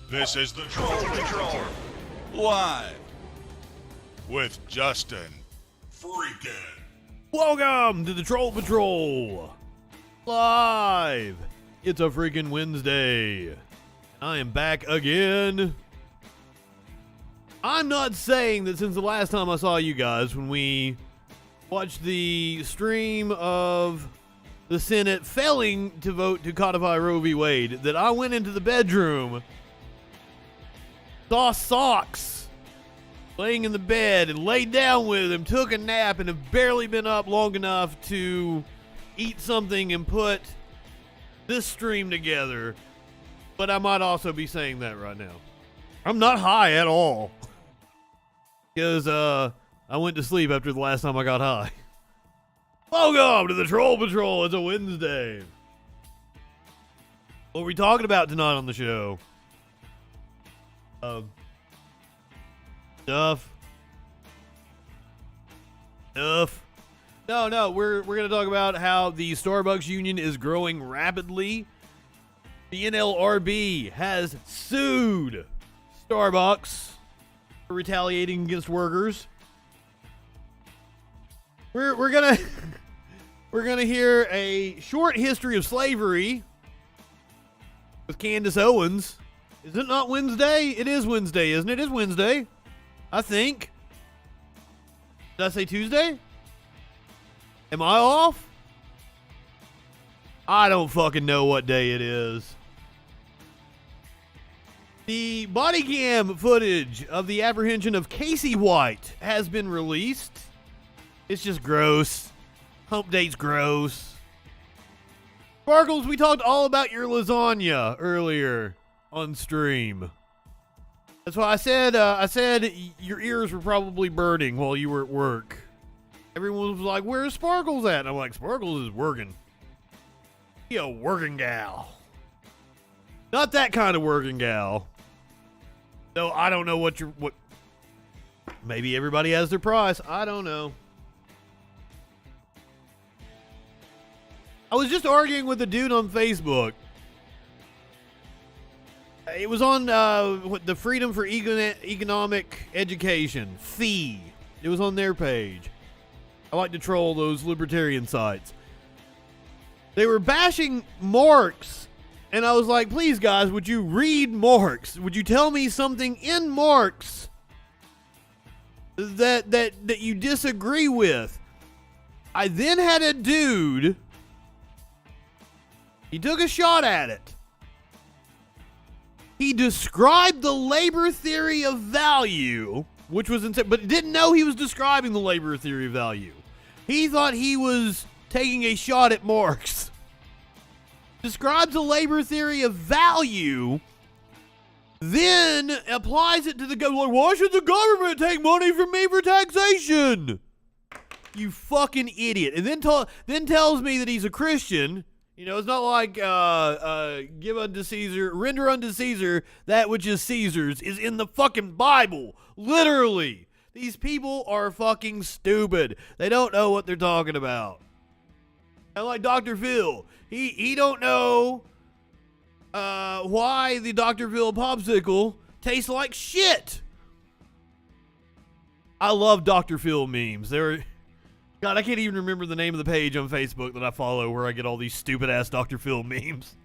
This is the Troll Patrol, live with Justin FREAKIN. Welcome to the Troll Patrol, live. It's a freaking Wednesday. I am back again. I'm not saying that since the last time I saw you guys, when we watched the stream of the Senate failing to vote to codify Roe v. Wade, that I went into the bedroom, saw socks laying in the bed, and laid down with him, took a nap, and have barely been up long enough to eat something and put this stream together. But I might also be saying that right now. I'm not high at all. Because I went to sleep after the last time I got high. Welcome to the Troll Patrol. It's a Wednesday. What are we talking about tonight on the show? Stuff. No, we're gonna talk about how the Starbucks union is growing rapidly. The NLRB has sued Starbucks for retaliating against workers. We're gonna hear a short history of slavery with Candace Owens. Is it not Wednesday? It is Wednesday, isn't it? It's Wednesday, I think. Did I say Tuesday? Am I off? I don't fucking know what day it is. The body cam footage of the apprehension of Casey White has been released. It's just gross. Hump day's gross. Sparkles, we talked all about your lasagna earlier on stream. That's why I said your ears were probably burning while you were at work. Everyone was like, "Where's Sparkles at?" And I'm like, "Sparkles is working. She a working gal. Not that kind of working gal." So I don't know what. Maybe everybody has their price. I don't know. I was just arguing with a dude on Facebook. It was on the Freedom for Economic Education, FEE. It was on their page. I like to troll those libertarian sites. They were bashing Marx, and I was like, please guys, would you read Marx? Would you tell me something in Marx that you disagree with? I then had a dude, he took a shot at it. He described the labor theory of value, which was insane, but didn't know he was describing the labor theory of value. He thought he was taking a shot at Marx. Describes the labor theory of value, then applies it to the government. Like, why should the government take money from me for taxation? You fucking idiot. And then tells me that he's a Christian. You know, it's not like give unto Caesar, render unto Caesar that which is Caesar's is in the fucking Bible. Literally. These people are fucking stupid. They don't know what they're talking about. And like Dr. Phil, he don't know why the Dr. Phil popsicle tastes like shit. I love Dr. Phil memes. God, I can't even remember the name of the page on Facebook that I follow where I get all these stupid-ass Dr. Phil memes.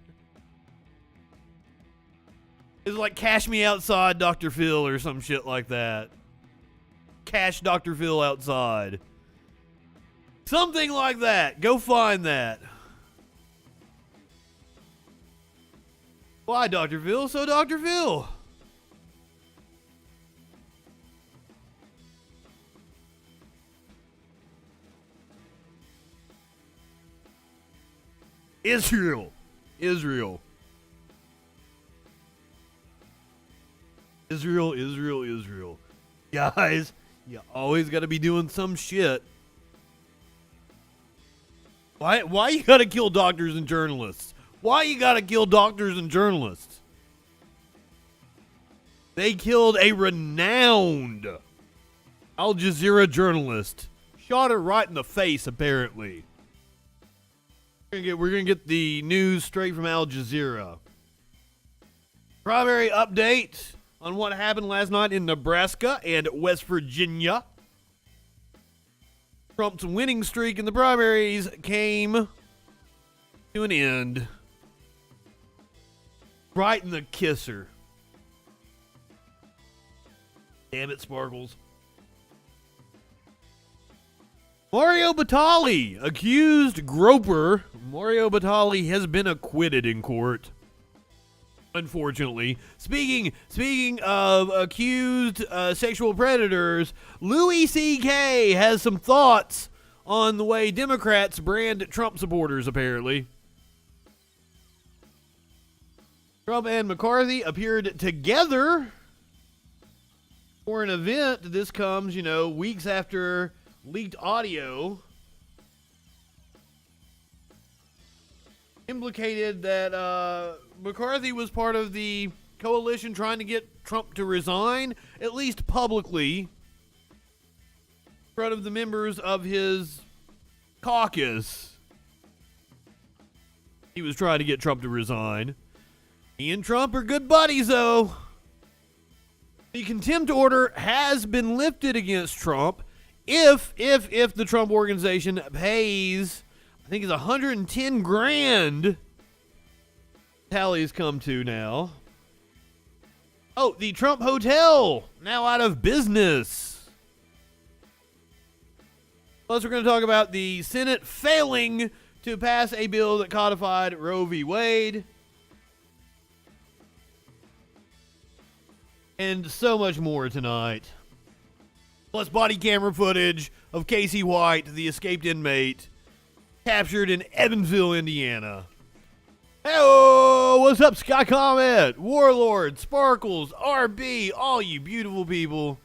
It's like Cash Me Outside Dr. Phil or some shit like that. Cash Dr. Phil Outside. Something like that. Go find that. Why Dr. Phil? So Dr. Phil. Israel. Guys, you always got to be doing some shit. Why you got to kill doctors and journalists? Why you got to kill doctors and journalists? They killed a renowned Al Jazeera journalist. Shot her right in the face, apparently. We're gonna get the news straight from Al Jazeera. Primary update on what happened last night in Nebraska and West Virginia. Trump's winning streak in the primaries came to an end. Right in the kisser. Damn it, Sparkles. Mario Batali, accused groper. Mario Batali has been acquitted in court. Unfortunately. Speaking of accused sexual predators, Louis C.K. has some thoughts on the way Democrats brand Trump supporters, apparently. Trump and McCarthy appeared together for an event. This comes, weeks after leaked audio implicated that McCarthy was part of the coalition trying to get Trump to resign, at least publicly, in front of the members of his caucus. He was trying to get Trump to resign. He and Trump are good buddies, though. The contempt order has been lifted against Trump if the Trump organization pays, I think it's 110 grand. Tallies come to now. Oh, the Trump Hotel, now out of business. Plus, we're going to talk about the Senate failing to pass a bill that codified Roe v. Wade. And so much more tonight. Plus body camera footage of Casey White, the escaped inmate, captured in Evansville, Indiana. Hey, what's up, Sky Comet, Warlord, Sparkles, RB, all you beautiful people.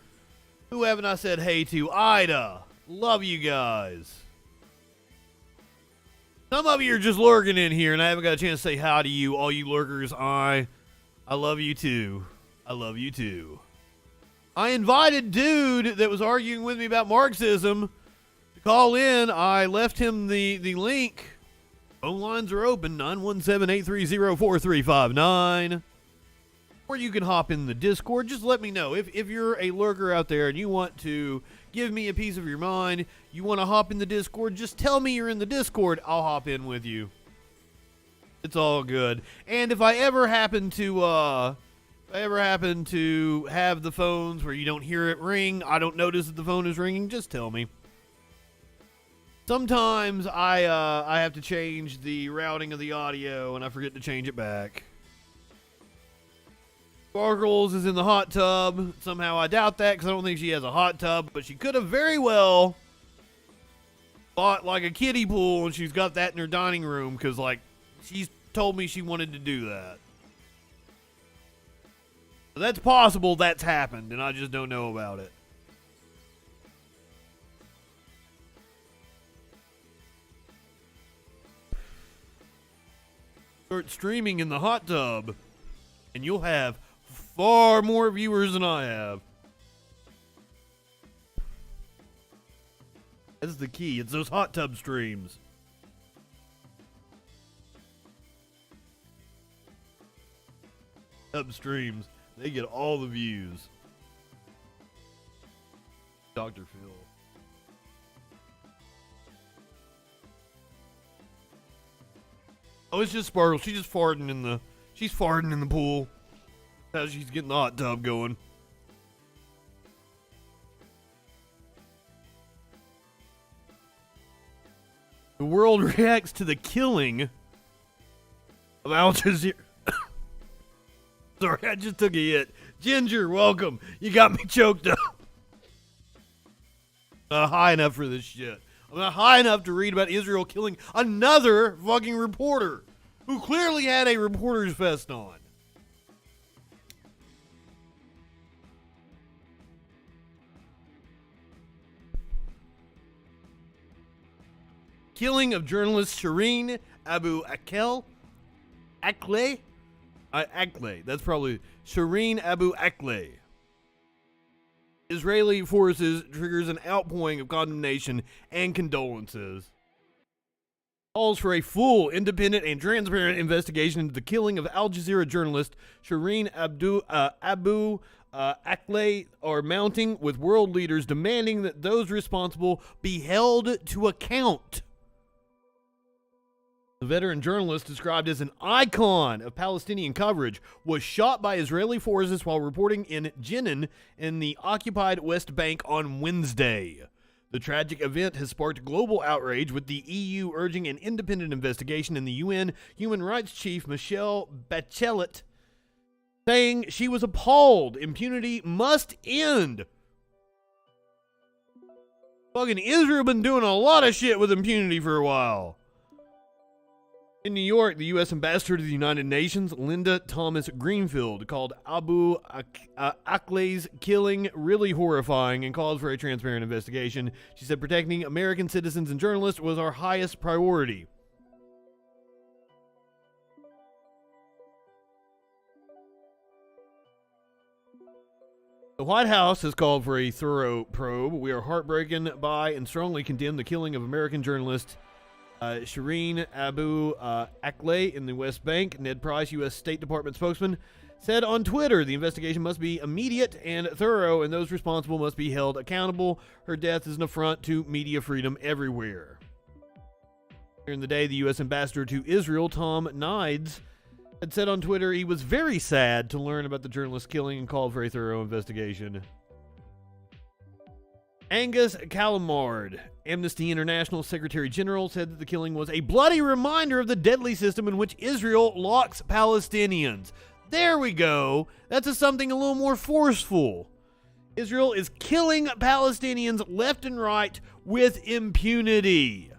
Who haven't I said hey to? Ida. Love you guys. Some of you are just lurking in here, and I haven't got a chance to say hi to you, all you lurkers. I love you too. I love you too. I invited dude that was arguing with me about Marxism to call in. I left him the link. Phone lines are open, 917-830-4359. Or you can hop in the Discord. Just let me know. If you're a lurker out there and you want to give me a piece of your mind, you want to hop in the Discord, just tell me you're in the Discord. I'll hop in with you. It's all good. And if I ever happen to have the phones where you don't hear it ring, I don't notice that the phone is ringing, just tell me. Sometimes I have to change the routing of the audio and I forget to change it back. Sparkles is in the hot tub. Somehow I doubt that because I don't think she has a hot tub, but she could have very well bought like a kiddie pool and she's got that in her dining room because she's told me she wanted to do that. That's possible that's happened, and I just don't know about it. Start streaming in the hot tub, and you'll have far more viewers than I have. That's the key. It's those hot tub streams. Tub streams. They get all the views. Dr. Phil. Oh, it's just Sparkle. She's farting in the pool. That's how she's getting the hot tub going. The world reacts to the killing of Al Jazeera. Sorry, I just took a hit. Ginger, welcome. You got me choked up. Not high enough for this shit. I'm not high enough to read about Israel killing another fucking reporter who clearly had a reporter's vest on. Killing of journalist Shireen Abu Akleh. That's probably Shireen Abu Akleh. Israeli forces triggers an outpouring of condemnation and condolences. calls for a full, independent, and transparent investigation into the killing of Al Jazeera journalist Shireen Abu Akleh are mounting, with world leaders demanding that those responsible be held to account. The veteran journalist, described as an icon of Palestinian coverage, was shot by Israeli forces while reporting in Jenin in the occupied West Bank on Wednesday. The tragic event has sparked global outrage, with the EU urging an independent investigation, and the UN Human Rights Chief Michelle Bachelet saying she was appalled. Impunity must end. Fucking Israel been doing a lot of shit with impunity for a while. In New York, the U.S. ambassador to the United Nations, Linda Thomas Greenfield, called Abu Akleh's killing really horrifying and called for a transparent investigation. She said protecting American citizens and journalists was our highest priority. The White House has called for a thorough probe. We are heartbroken by and strongly condemn the killing of American journalist Shireen Abu Akleh in the West Bank. Ned Price, U.S. State Department spokesman, said on Twitter the investigation must be immediate and thorough, and those responsible must be held accountable. Her death is an affront to media freedom everywhere. During the day, the U.S. ambassador to Israel, Tom Nides, had said on Twitter he was very sad to learn about the journalist's killing and called for a thorough investigation. Angus Calamard, Amnesty International Secretary General, said that the killing was a bloody reminder of the deadly system in which Israel locks Palestinians. There we go. That's something a little more forceful. Israel is killing Palestinians left and right with impunity.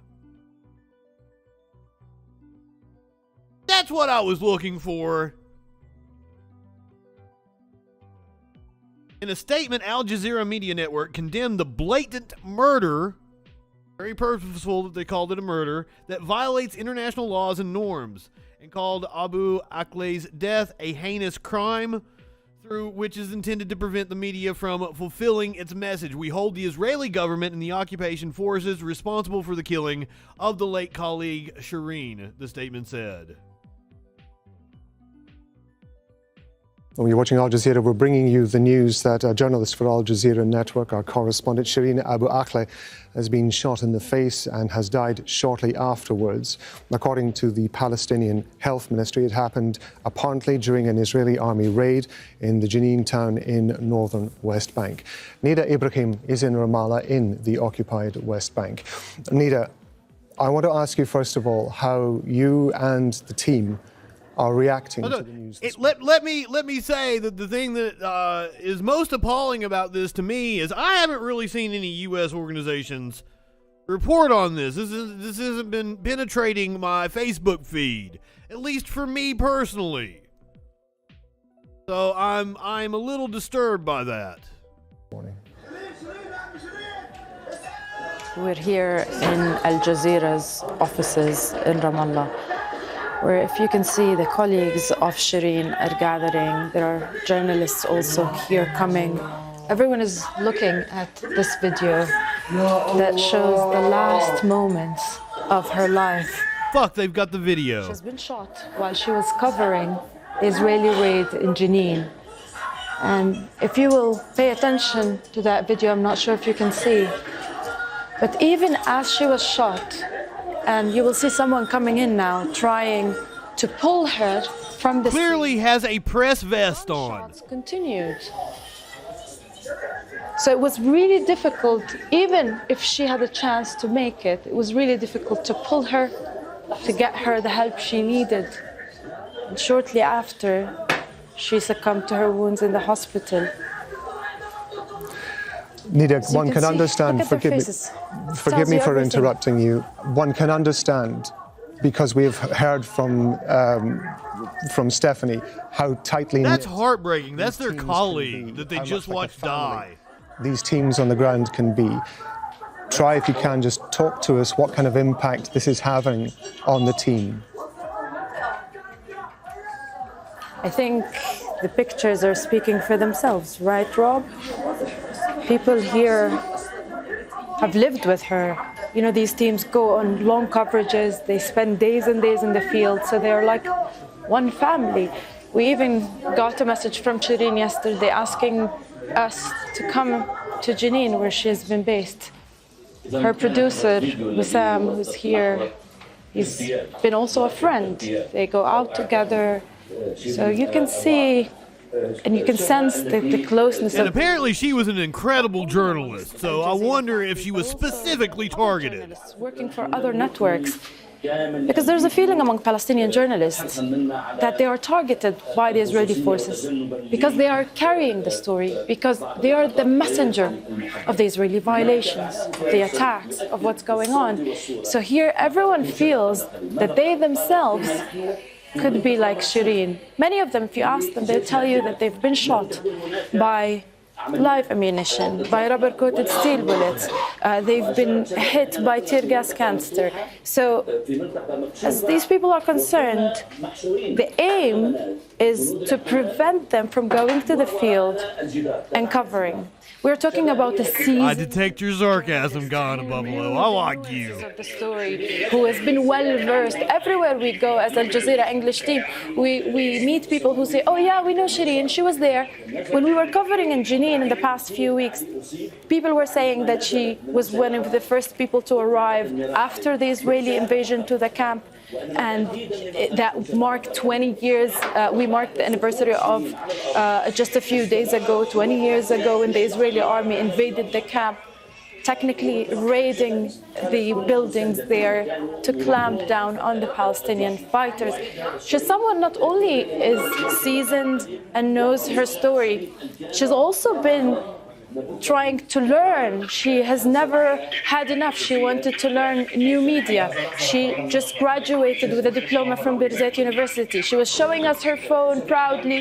That's what I was looking for. In a statement, Al Jazeera Media Network condemned the blatant murder, very purposeful that they called it a murder, that violates international laws and norms, and called Abu Akleh's death a heinous crime through which is intended to prevent the media from fulfilling its message. We hold the Israeli government and the occupation forces responsible for the killing of the late colleague Shireen, the statement said. When you're watching Al Jazeera, we're bringing you the news that a journalist for Al Jazeera Network, our correspondent Shireen Abu Akleh, has been shot in the face and has died shortly afterwards. According to the Palestinian Health Ministry, it happened apparently during an Israeli army raid in the Jenin town in northern West Bank. Nida Ibrahim is in Ramallah in the occupied West Bank. Nida, I want to ask you first of all how you and the team are reacting to the news. Let me say that the thing that is most appalling about this to me is I haven't really seen any U.S. organizations report on this. This hasn't been penetrating my Facebook feed, at least for me personally. So I'm a little disturbed by that. Morning. We're here in Al Jazeera's offices in Ramallah, where if you can see the colleagues of Shireen are gathering. There are journalists also here coming. Everyone is looking at this video that shows the last moments of her life. Fuck, they've got the video. She's been shot while she was covering the Israeli raid in Jenin. And if you will pay attention to that video, I'm not sure if you can see, but even as she was shot, and you will see someone coming in now trying to pull her from the Clearly scene. has a press vest on. Shots continued. So it was really difficult, even if she had a chance to make it, it was really difficult to pull her, to get her the help she needed. And shortly after, she succumbed to her wounds in the hospital. Nida, So one can understand, forgive me for interrupting you. One can understand, because we have heard from Stephanie how tightly That's knit heartbreaking. That's their teams can colleague be, that they how just much like a watched family die. these teams on the ground can be. Try, if you can, just talk to us what kind of impact this is having on the team. I think the pictures are speaking for themselves, right, Rob? People here have lived with her You know, these teams go on long coverages. They spend days and days in the field, so they're like one family. We even got a message from Shireen yesterday asking us to come to Jenin, where she has been based. Her producer, Wissam, who's here, he's been also a friend. They go out together. So you can see and you can sense the closeness. And apparently she was an incredible journalist, so I wonder if she was specifically targeted. Working for other networks. Because there's a feeling among Palestinian journalists that they are targeted by the Israeli forces because they are carrying the story, because they are the messenger of the Israeli violations, the attacks, of what's going on. So here everyone feels that they themselves could be like Shireen. Many of them, if you ask them, they'll tell you that they've been shot by live ammunition, by rubber-coated steel bullets. They've been hit by tear gas canister. So, as these people are concerned, the aim is to prevent them from going to the field and covering. We're talking about the season. I detect your sarcasm, Ghana Buffalo. I like you. Of the story, who has been well versed everywhere we go as Al Jazeera English team. We meet people who say, "Oh yeah, we know Shireen. She was there when we were covering in Jenin in the past few weeks." People were saying that she was one of the first people to arrive after the Israeli invasion to the camp. And that marked 20 years. We marked the anniversary of just a few days ago, 20 years ago, when the Israeli army invaded the camp, technically raiding the buildings there to clamp down on the Palestinian fighters. She's someone not only is seasoned and knows her story, she's also been trying to learn. She has never had enough. She wanted to learn new media. She just graduated with a diploma from Birzeit University. She was showing us her phone proudly,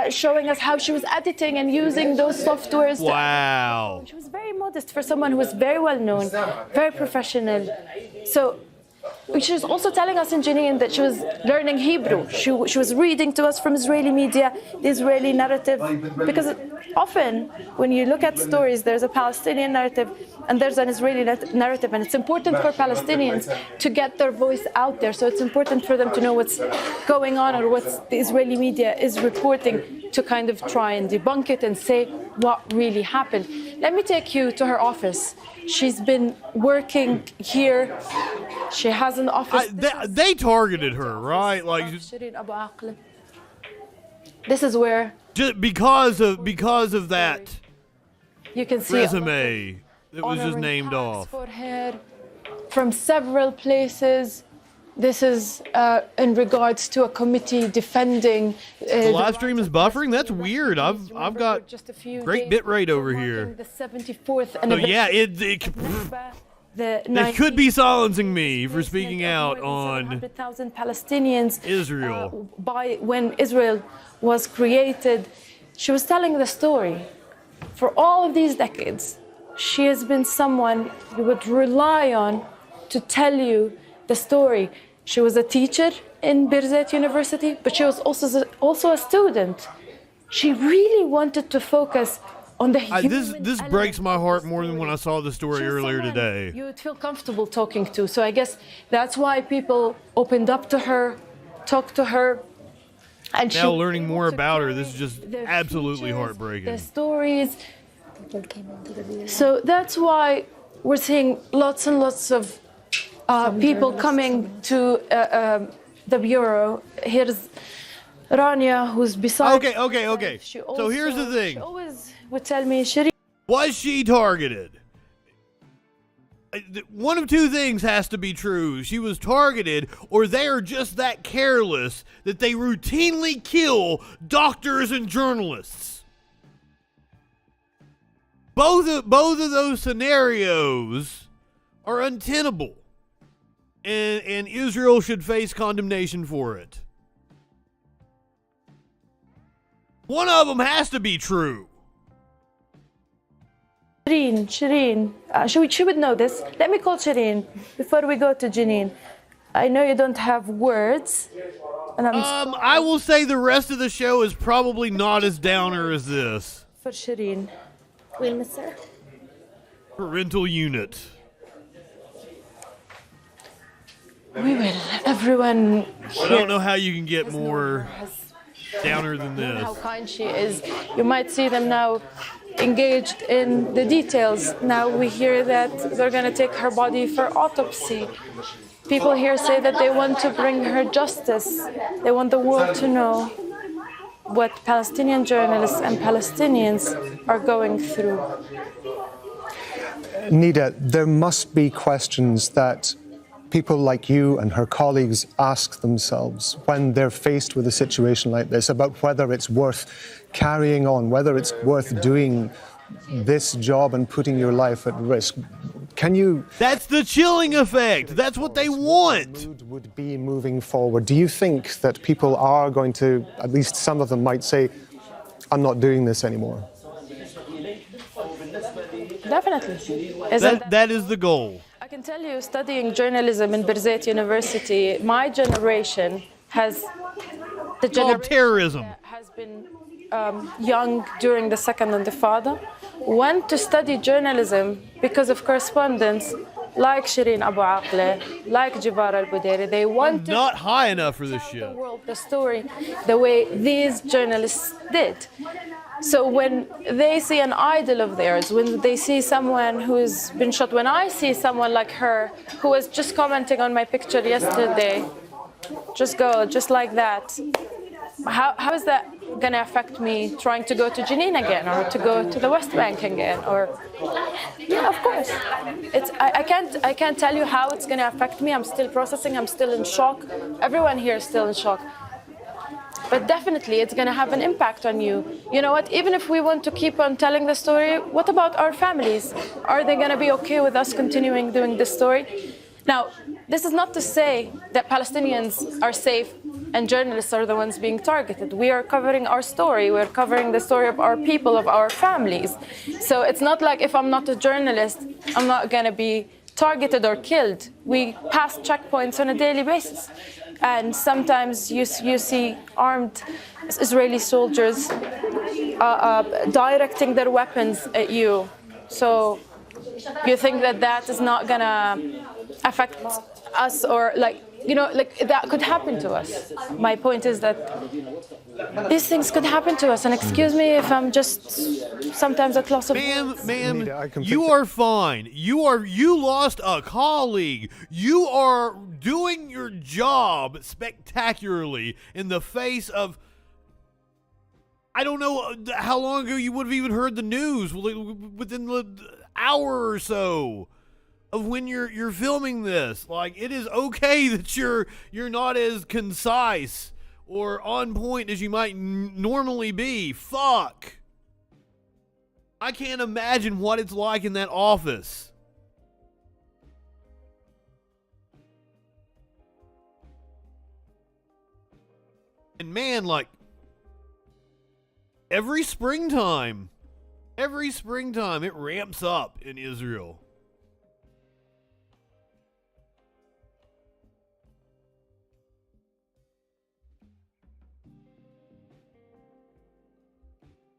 showing us how she was editing and using those softwares. Wow. She was very modest for someone who was very well known, very professional. So she was also telling us in Jenin that she was learning Hebrew. She was reading to us from Israeli media, the Israeli narrative, because often when you look at stories, there's a Palestinian narrative and there's an Israeli narrative, and it's important for Palestinians to get their voice out there. So it's important for them to know what's going on or what the Israeli media is reporting, to kind of try and debunk it and say what really happened. Let me take you to her office. She's been working here. She has an office. They targeted her, right? Like, this is where, just because of that you can see resume that was just named off. For her from several places. This is in regards to a committee defending. The live stream is buffering? That's weird. I've got great bit rate over here. The 74th So yeah, it could be silencing me for speaking out on 100,000 Palestinians Israel. By when Israel was created. She was telling the story. For all of these decades, she has been someone you would rely on to tell you the story. She was a teacher in Birzeit University, but she was also a student. She really wanted to focus on the human this breaks my heart more than when I saw the story earlier today. You would feel comfortable talking to. So I guess that's why people opened up to her, talked to her. And now learning more about her, this is just absolutely heartbreaking. The stories. So that's why we're seeing lots and lots of people coming to the bureau. Here's Rania, who's beside. Okay. So here's the thing. She always would tell me, Shireen, was she targeted? One of two things has to be true. She was targeted, or they are just that careless that they routinely kill doctors and journalists. Both of those scenarios are untenable. And Israel should face condemnation for it. One of them has to be true. Shireen, she would know this. Let me call Shireen before we go to Jenin. I know you don't have words. And I will say the rest of the show is probably not as downer as this. For Shireen. Parental unit. We will. Everyone I don't know how you can get more downer than this. how kind she is. You might see them now engaged in the details. Now we hear that they're going to take her body for autopsy. People here say that they want to bring her justice. They want the world to know what Palestinian journalists and Palestinians are going through. Nida, there must be questions that people like you and her colleagues ask themselves when they're faced with a situation like this about whether it's worth carrying on, whether it's worth doing this job and putting your life at risk. Can you... That's the chilling effect. That's what they want. Mood would be moving forward. Do you think that people are going to, at least some of them might say, I'm not doing this anymore? Definitely. That is the goal. I can tell you, studying journalism in Birzeit University, my generation has the generation terrorism. that has been young during the Second Intifada went to study journalism because of correspondence like Shireen Abu Akleh, like Jibar al-Budairi. They wanted Not high enough for this to shit. tell the world the story the way these journalists did. So when they see an idol of theirs, when they see someone who's been shot, when I see someone like her who was just commenting on my picture yesterday, just like that, how is that going to affect me trying to go to Jenin again or to go to the West Bank again? Or yeah, of course. I can't tell you how it's going to affect me. I'm still processing. I'm still in shock. Everyone here is still in shock. But definitely, it's going to have an impact on you. You know what? Even if we want to keep on telling the story, what about our families? Are they going to be okay with us continuing doing this story? Now, this is not to say that Palestinians are safe and journalists are the ones being targeted. We are covering our story. We're covering the story of our people, of our families. So it's not like if I'm not a journalist, I'm not going to be targeted or killed. We pass checkpoints on a daily basis. And sometimes you see armed Israeli soldiers directing their weapons at you. So you think that is not going to affect us, or like that could happen to us. My point is that these things could happen to us, and excuse me if I'm just sometimes at loss of words. Ma'am, you are fine. You lost a colleague. You are doing your job spectacularly in the face of, I don't know how long ago you would have even heard the news, within the hour or so of when you're filming this. Like, it is okay that you're not as concise or on point as you might normally be. Fuck. I can't imagine what it's like in that office. And man, like, every springtime, it ramps up in Israel.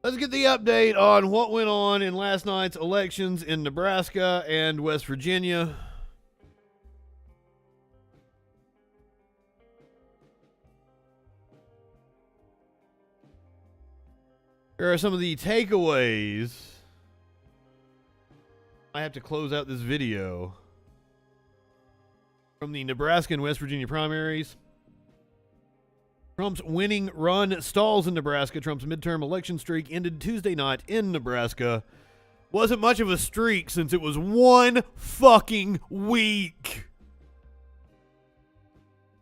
Let's get the update on what went on in last night's elections in Nebraska and West Virginia. Here are some of the takeaways. I have to close out this video from the Nebraska and West Virginia primaries. Trump's winning run stalls in Nebraska. Trump's midterm election streak ended Tuesday night in Nebraska. Wasn't much of a streak since it was 1 fucking week.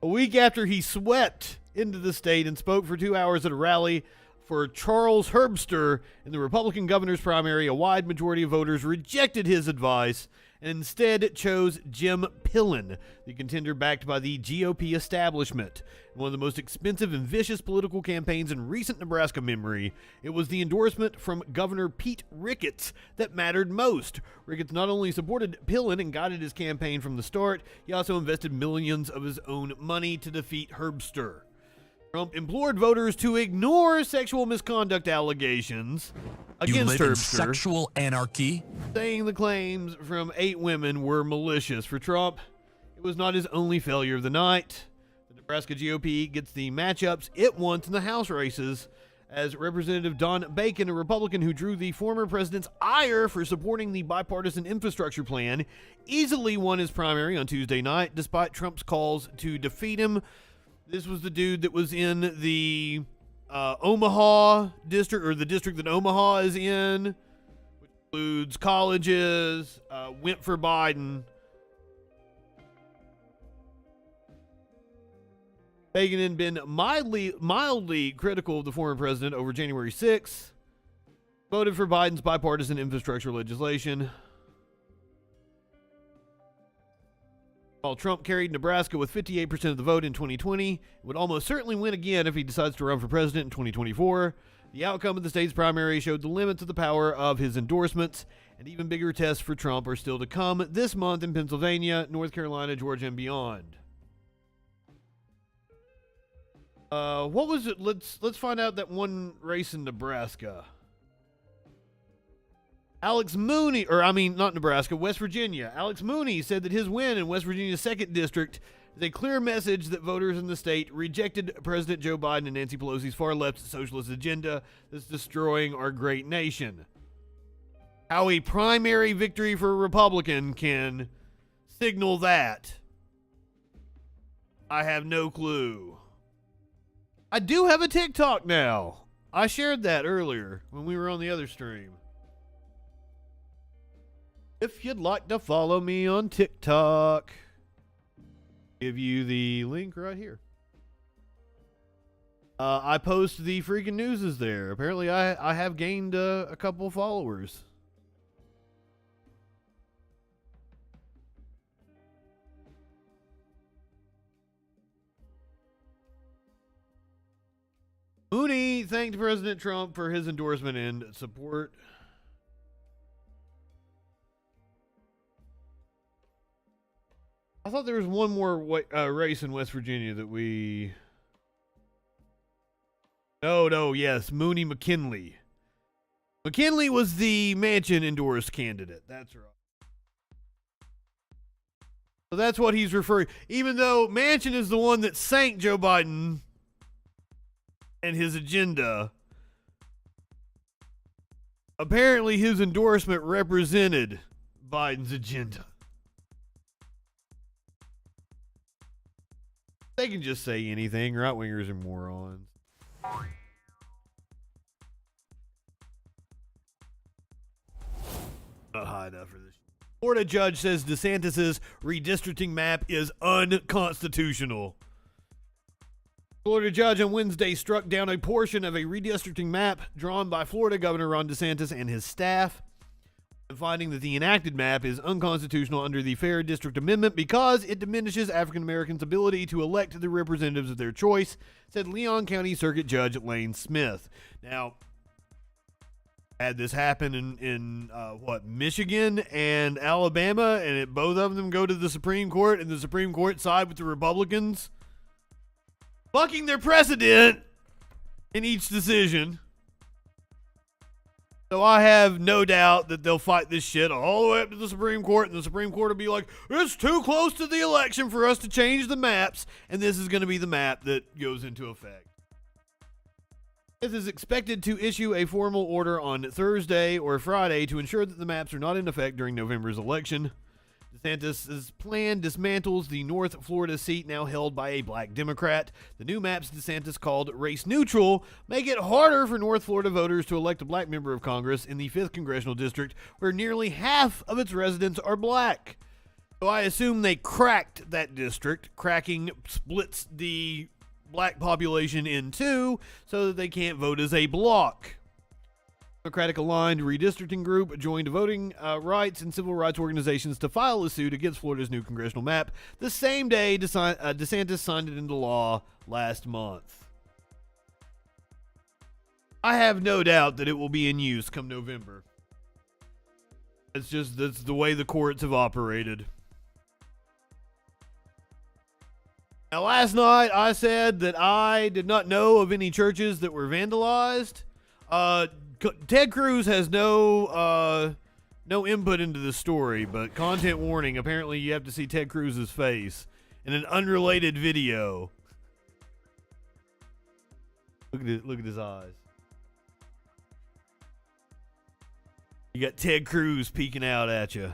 A week after he swept into the state and spoke for 2 hours at a rally for Charles Herbster in the Republican governor's primary, a wide majority of voters rejected his advice and instead chose Jim Pillen, the contender backed by the GOP establishment. In one of the most expensive and vicious political campaigns in recent Nebraska memory, it was the endorsement from Governor Pete Ricketts that mattered most. Ricketts not only supported Pillen and guided his campaign from the start, he also invested millions of his own money to defeat Herbster. Trump implored voters to ignore sexual misconduct allegations against You live in Herbster, sexual anarchy? saying the claims from 8 women were malicious. For Trump, it It was not his only failure of the night. The Nebraska GOP gets the matchups it wants in the House races, as Representative Don Bacon, a Republican who drew the former president's ire for supporting the bipartisan infrastructure plan, easily won his primary on Tuesday night, despite Trump's calls to defeat him. This was the dude that was in the Omaha district, or the district that Omaha is in, which includes colleges, went for Biden. Bacon had been mildly critical of the former president over January 6th, voted for Biden's bipartisan infrastructure legislation. While Trump carried Nebraska with 58% of the vote in 2020, would almost certainly win again if he decides to run for president in 2024. The outcome of the state's primary showed the limits of the power of his endorsements, and even bigger tests for Trump are still to come this month in Pennsylvania, North Carolina, Georgia, and beyond. What was it? Let's find out that one race in Nebraska. Alex Mooney, not Nebraska, West Virginia. Alex Mooney said that his win in West Virginia's 2nd district is a clear message that voters in the state rejected President Joe Biden and Nancy Pelosi's far-left socialist agenda that's destroying our great nation. How a primary victory for a Republican can signal that, I have no clue. I do have a TikTok now. I shared that earlier when we were on the other stream. If you'd like to follow me on TikTok, give you the link right here. I post the freaking newses there. Apparently I have gained a couple followers. Mooney thanked President Trump for his endorsement and support. I thought there was one more race in West Virginia that we... Yes, Mooney McKinley. McKinley was the Manchin-endorsed candidate. That's right. So that's what he's referring... Even though Manchin is the one that sank Joe Biden and his agenda, apparently his endorsement represented Biden's agenda. They can just say anything. Right-wingers are morons. Not high enough for this. Florida judge says DeSantis' redistricting map is unconstitutional. Florida judge on Wednesday struck down a portion of a redistricting map drawn by Florida Governor Ron DeSantis and his staff, finding that the enacted map is unconstitutional under the Fair District Amendment because it diminishes African Americans' ability to elect the representatives of their choice, said Leon County Circuit Judge Lane Smith. Now, had this happen in Michigan and Alabama, and both of them go to the Supreme Court, and the Supreme Court side with the Republicans, bucking their precedent in each decision. So I have no doubt that they'll fight this shit all the way up to the Supreme Court, and the Supreme Court will be like, it's too close to the election for us to change the maps, and this is going to be the map that goes into effect. This is expected to issue a formal order on Thursday or Friday to ensure that the maps are not in effect during November's election. DeSantis' plan dismantles the North Florida seat now held by a black Democrat. The new maps DeSantis called race neutral make it harder for North Florida voters to elect a black member of Congress in the 5th Congressional District, where nearly half of its residents are black. So I assume they cracked that district. Cracking splits the black population in two so that they can't vote as a bloc. Democratic-aligned redistricting group joined voting rights and civil rights organizations to file a suit against Florida's new congressional map the same day DeSantis signed it into law last month. I have no doubt that it will be in use come November. That's the way the courts have operated. Now, last night I said that I did not know of any churches that were vandalized. Ted Cruz has no No input into the story, but content warning. Apparently, you have to see Ted Cruz's face in an unrelated video. Look at his eyes. You got Ted Cruz peeking out at you.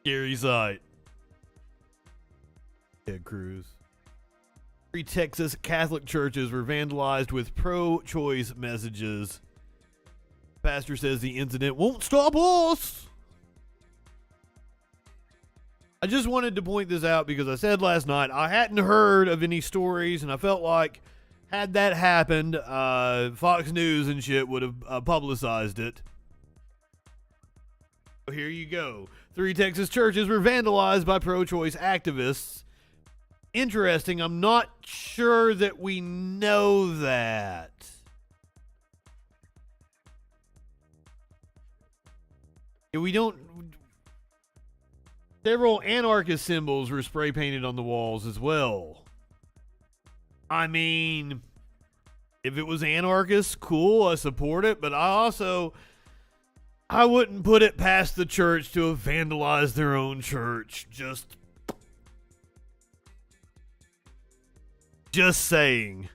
Scary sight. Ted Cruz. 3 Texas Catholic churches were vandalized with pro-choice messages. Pastor says the incident won't stop us. I just wanted to point this out because I said last night I hadn't heard of any stories, and I felt like had that happened, Fox News and shit would have publicized it. So here you go. 3 Texas churches were vandalized by pro-choice activists. Interesting. I'm not sure that we know that. We don't. Several anarchist symbols were spray painted on the walls as well. I mean, if it was anarchist, cool, I support it, but I wouldn't put it past the church to have vandalized their own church. Just saying.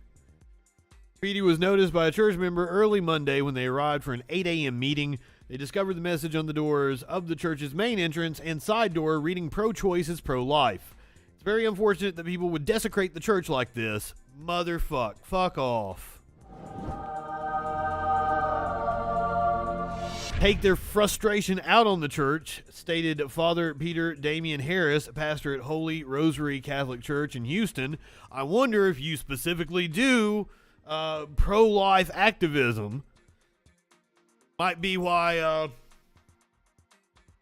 Graffiti was noticed by a church member early Monday when they arrived for an 8 a.m. meeting. They discovered the message on the doors of the church's main entrance and side door reading pro-choice is pro-life. It's very unfortunate that people would desecrate the church like this. Motherfuck. Fuck off. Take their frustration out on the church, stated Father Peter Damian Harris, pastor at Holy Rosary Catholic Church in Houston. I wonder if you specifically do pro-life activism. Might be why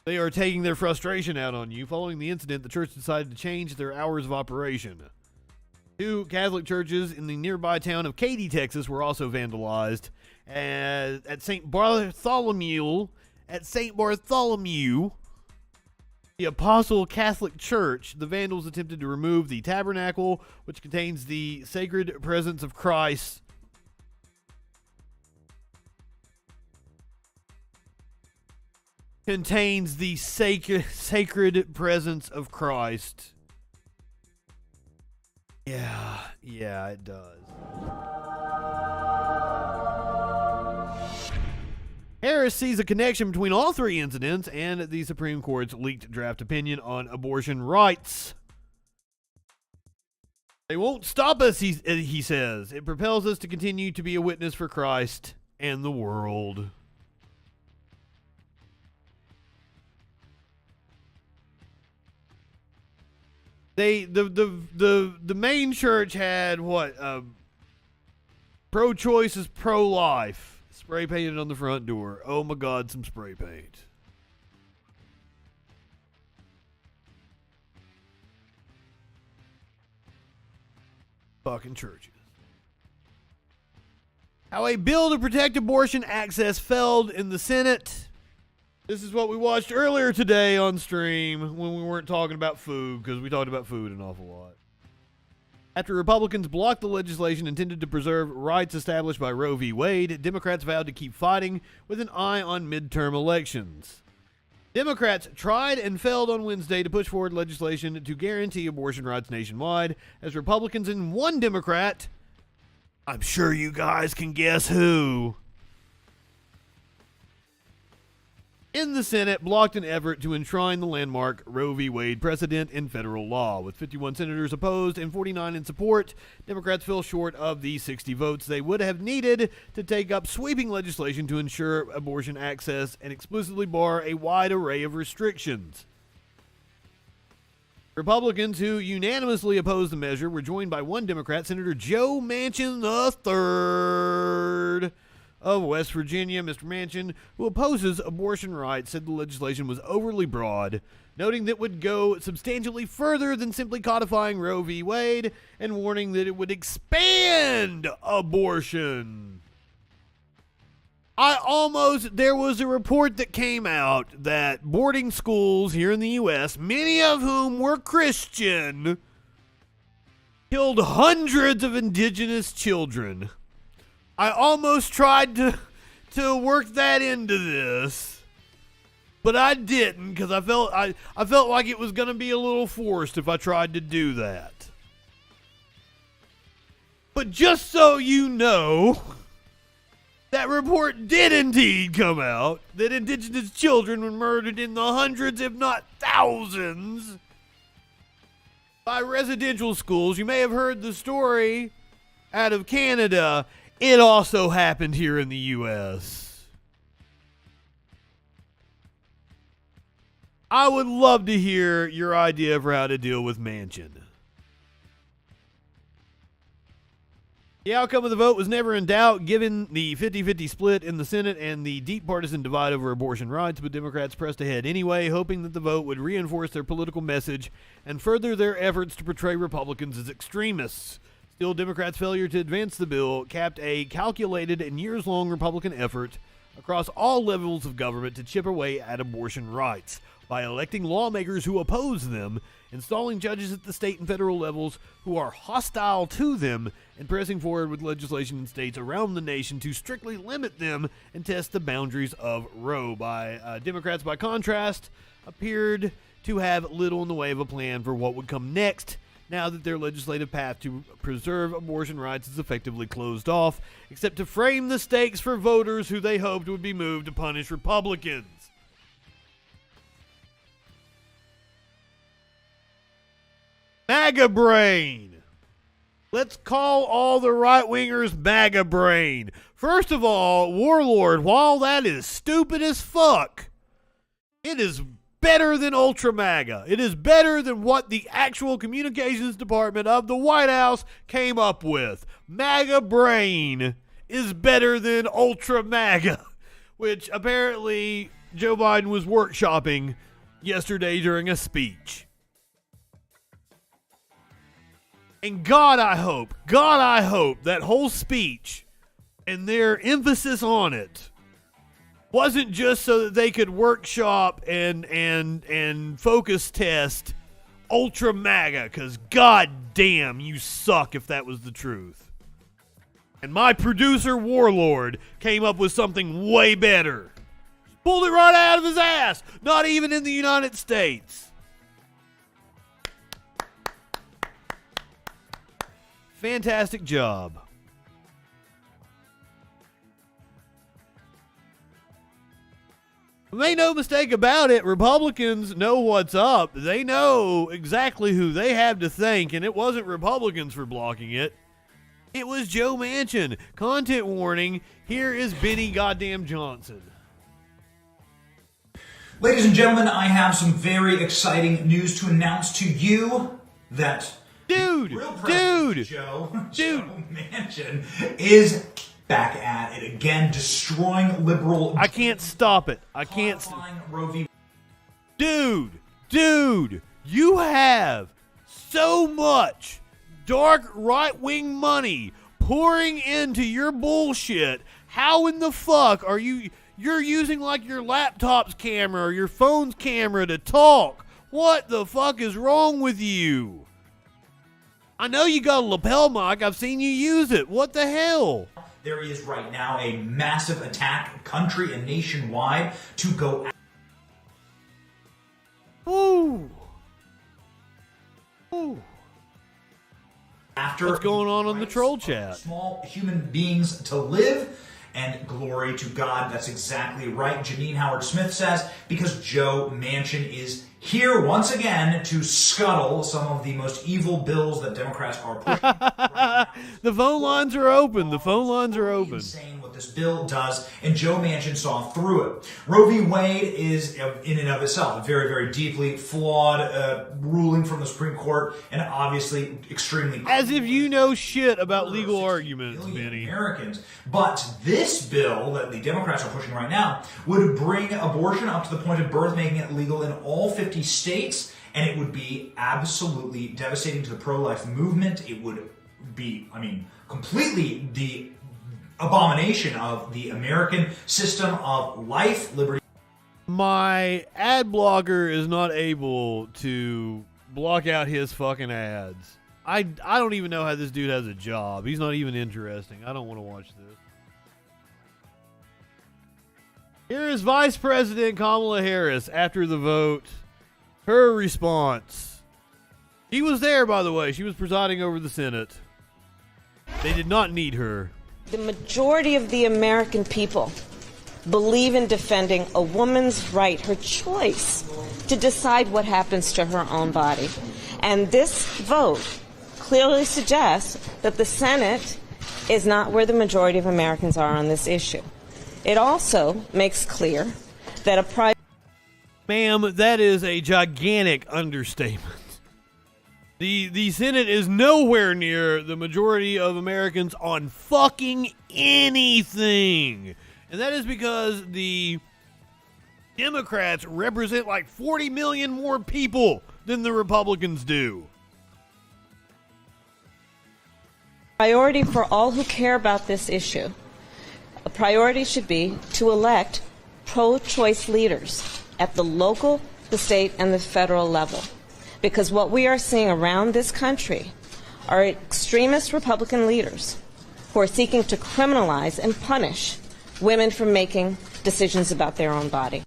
they are taking their frustration out on you. Following the incident, the church decided to change their hours of operation. 2 Catholic churches in the nearby town of Katy, Texas were also vandalized. At St. Bartholomew, the Apostle Catholic Church, the vandals attempted to remove the tabernacle, which contains the sacred presence of Christ. Contains the sacred presence of Christ. Yeah, it does. Harris sees a connection between all 3 incidents and the Supreme Court's leaked draft opinion on abortion rights. They won't stop us, he says. It propels us to continue to be a witness for Christ and the world. The main church had what? Pro-choice is pro-life. Spray painted on the front door. Oh my God, some spray paint. Fucking churches. How a bill to protect abortion access failed in the Senate. This is what we watched earlier today on stream when we weren't talking about food, because we talked about food an awful lot. After Republicans blocked the legislation intended to preserve rights established by Roe v. Wade, Democrats vowed to keep fighting with an eye on midterm elections. Democrats tried and failed on Wednesday to push forward legislation to guarantee abortion rights nationwide, as Republicans and one Democrat, I'm sure you guys can guess who, in the Senate blocked an effort to enshrine the landmark Roe v. Wade precedent in federal law. With 51 senators opposed and 49 in support, Democrats fell short of the 60 votes they would have needed to take up sweeping legislation to ensure abortion access and explicitly bar a wide array of restrictions. Republicans who unanimously opposed the measure were joined by one Democrat, Senator Joe Manchin III of West Virginia. Mr. Manchin, who opposes abortion rights, said the legislation was overly broad, noting that it would go substantially further than simply codifying Roe v. Wade and warning that it would expand abortion. There was a report that came out that boarding schools here in the U.S., many of whom were Christian, killed hundreds of indigenous children. I almost tried to to work that into this, but I didn't because I felt like it was going to be a little forced if I tried to do that. But just so you know, that report did indeed come out that indigenous children were murdered in the hundreds, if not thousands, by residential schools. You may have heard the story out of Canada. It also happened here in the U.S. I would love to hear your idea for how to deal with Manchin. The outcome of the vote was never in doubt, given the 50-50 split in the Senate and the deep partisan divide over abortion rights, but Democrats pressed ahead anyway, hoping that the vote would reinforce their political message and further their efforts to portray Republicans as extremists. Still, Democrats' failure to advance the bill capped a calculated and years-long Republican effort across all levels of government to chip away at abortion rights by electing lawmakers who oppose them, installing judges at the state and federal levels who are hostile to them, and pressing forward with legislation in states around the nation to strictly limit them and test the boundaries of Roe. Democrats, by contrast, appeared to have little in the way of a plan for what would come next, now that their legislative path to preserve abortion rights is effectively closed off, except to frame the stakes for voters who they hoped would be moved to punish Republicans. MAGA brain. Let's call all the right-wingers MAGA brain. First of all, Warlord, while that is stupid as fuck, it is better than Ultra MAGA. It is better than what the actual communications department of the White House came up with. MAGA brain is better than Ultra MAGA, which apparently Joe Biden was workshopping yesterday during a speech. And God, I hope that whole speech and their emphasis on it wasn't just so that they could workshop and focus test Ultra MAGA, because God damn, you suck if that was the truth. And my producer, Warlord, came up with something way better. Pulled it right out of his ass, not even in the United States. Fantastic job. Make no mistake about it, Republicans know what's up. They know exactly who they have to thank, and it wasn't Republicans for blocking it. It was Joe Manchin. Content warning, here is Benny goddamn Johnson. Ladies and gentlemen, I have some very exciting news to announce to you that Dude, Joe Manchin is back at it again, destroying liberal. I can't stop it. I can't. Dude, you have so much dark right-wing money pouring into your bullshit. How in the fuck are you're using like your laptop's camera or your phone's camera to talk? What the fuck is wrong with you? I know you got a lapel mic. I've seen you use it. What the hell? There is right now a massive attack, country and nationwide, to go after what's going on the troll chat. Small human beings to live, and glory to God. That's exactly right. Janine Howard Smith says, because Joe Manchin is here once again to scuttle some of the most evil bills that Democrats are pushing. Right the phone lines are open. The phone lines are open. Insane what this bill does, and Joe Manchin saw through it. Roe v. Wade is, in and of itself, a very, very deeply flawed ruling from the Supreme Court, and obviously extremely. As if you know shit about legal arguments, Benny. Americans. But this bill that the Democrats are pushing right now would bring abortion up to the point of birth, making it legal in all 50 states, and it would be absolutely devastating to the pro-life movement. It would be, completely the abomination of the American system of life, liberty. My ad blocker is not able to block out his fucking ads. I don't even know how this dude has a job. He's not even interesting. I don't want to watch this. Here is Vice President Kamala Harris after the vote. Her response. She was there, by the way. She was presiding over the Senate. They did not need her. The majority of the American people believe in defending a woman's right, her choice, to decide what happens to her own body. And this vote clearly suggests that the Senate is not where the majority of Americans are on this issue. It also makes clear that Ma'am, that is a gigantic understatement. The Senate is nowhere near the majority of Americans on fucking anything. And that is because the Democrats represent like 40 million more people than the Republicans do. priority for all who care about this issue, a priority should be to elect pro-choice leaders at the local, the state, and the federal level. Because what we are seeing around this country are extremist Republican leaders who are seeking to criminalize and punish women for making decisions about their own body.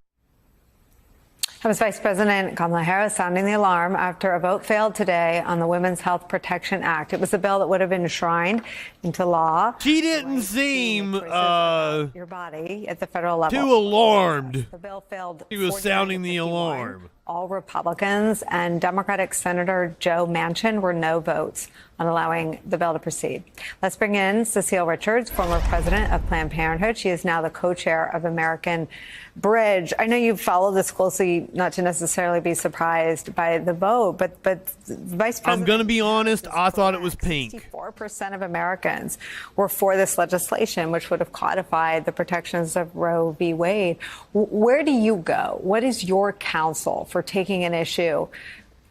That was Vice President Kamala Harris sounding the alarm after a vote failed today on the Women's Health Protection Act. It was a bill that would have been enshrined into law. She didn't seem your body at the federal level. too alarmed. The bill failed. She was sounding the alarm. All Republicans and Democratic Senator Joe Manchin were no votes on allowing the bill to proceed. Let's bring in Cecile Richards, former president of Planned Parenthood. She is now the co-chair of American Bridge. I know you follow this closely, not to necessarily be surprised by the vote, but Vice President, I'm going to be honest, I thought it was pink. 64% of Americans were for this legislation, which would have codified the protections of Roe v. Wade. Where do you go? What is your counsel for taking an issue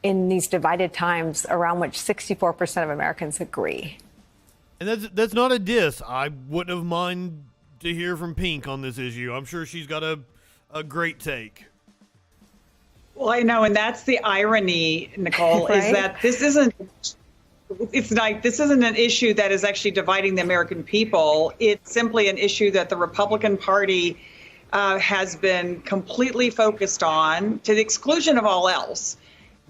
in these divided times around which 64% of Americans agree? And that's not a diss. I wouldn't have minded to hear from Pink on this issue. I'm sure she's got a great take. Well, I know, and that's the irony, Nicole, right? is that this isn't an issue that is actually dividing the American people. It's simply an issue that the Republican Party has been completely focused on, to the exclusion of all else.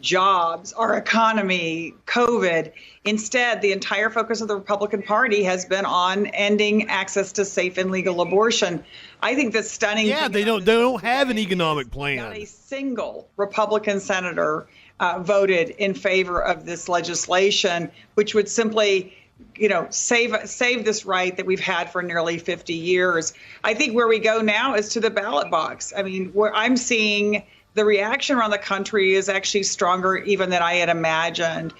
Jobs, our economy, COVID. Instead, the entire focus of the Republican Party has been on ending access to safe and legal abortion. I think the stunning thing they don't have an economic plan. Not a single Republican senator voted in favor of this legislation, which would simply, save this right that we've had for nearly 50 years. I think where we go now is to the ballot box. I mean, where I'm seeing the reaction around the country is actually stronger even than I had imagined.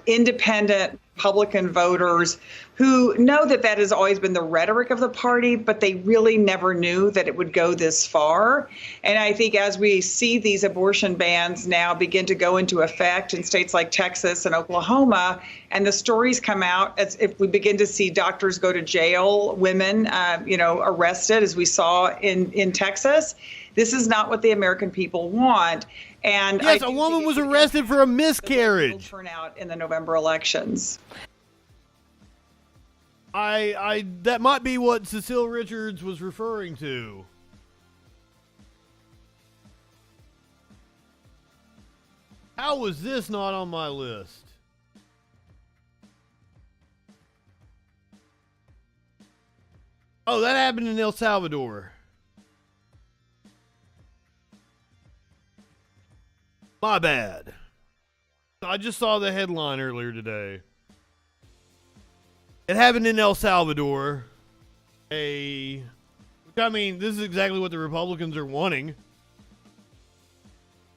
Independent Republican voters who know that has always been the rhetoric of the party, but they really never knew that it would go this far. And I think as we see these abortion bans now begin to go into effect in states like Texas and Oklahoma, and the stories come out as if we begin to see doctors go to jail, women, arrested, as we saw in Texas. This is not what the American people want. And yes, a woman was arrested for a miscarriage. Turnout in the November elections. That might be what Cecile Richards was referring to. How was this not on my list? Oh, that happened in El Salvador. My bad. I just saw the headline earlier today. It happened in El Salvador. This is exactly what the Republicans are wanting.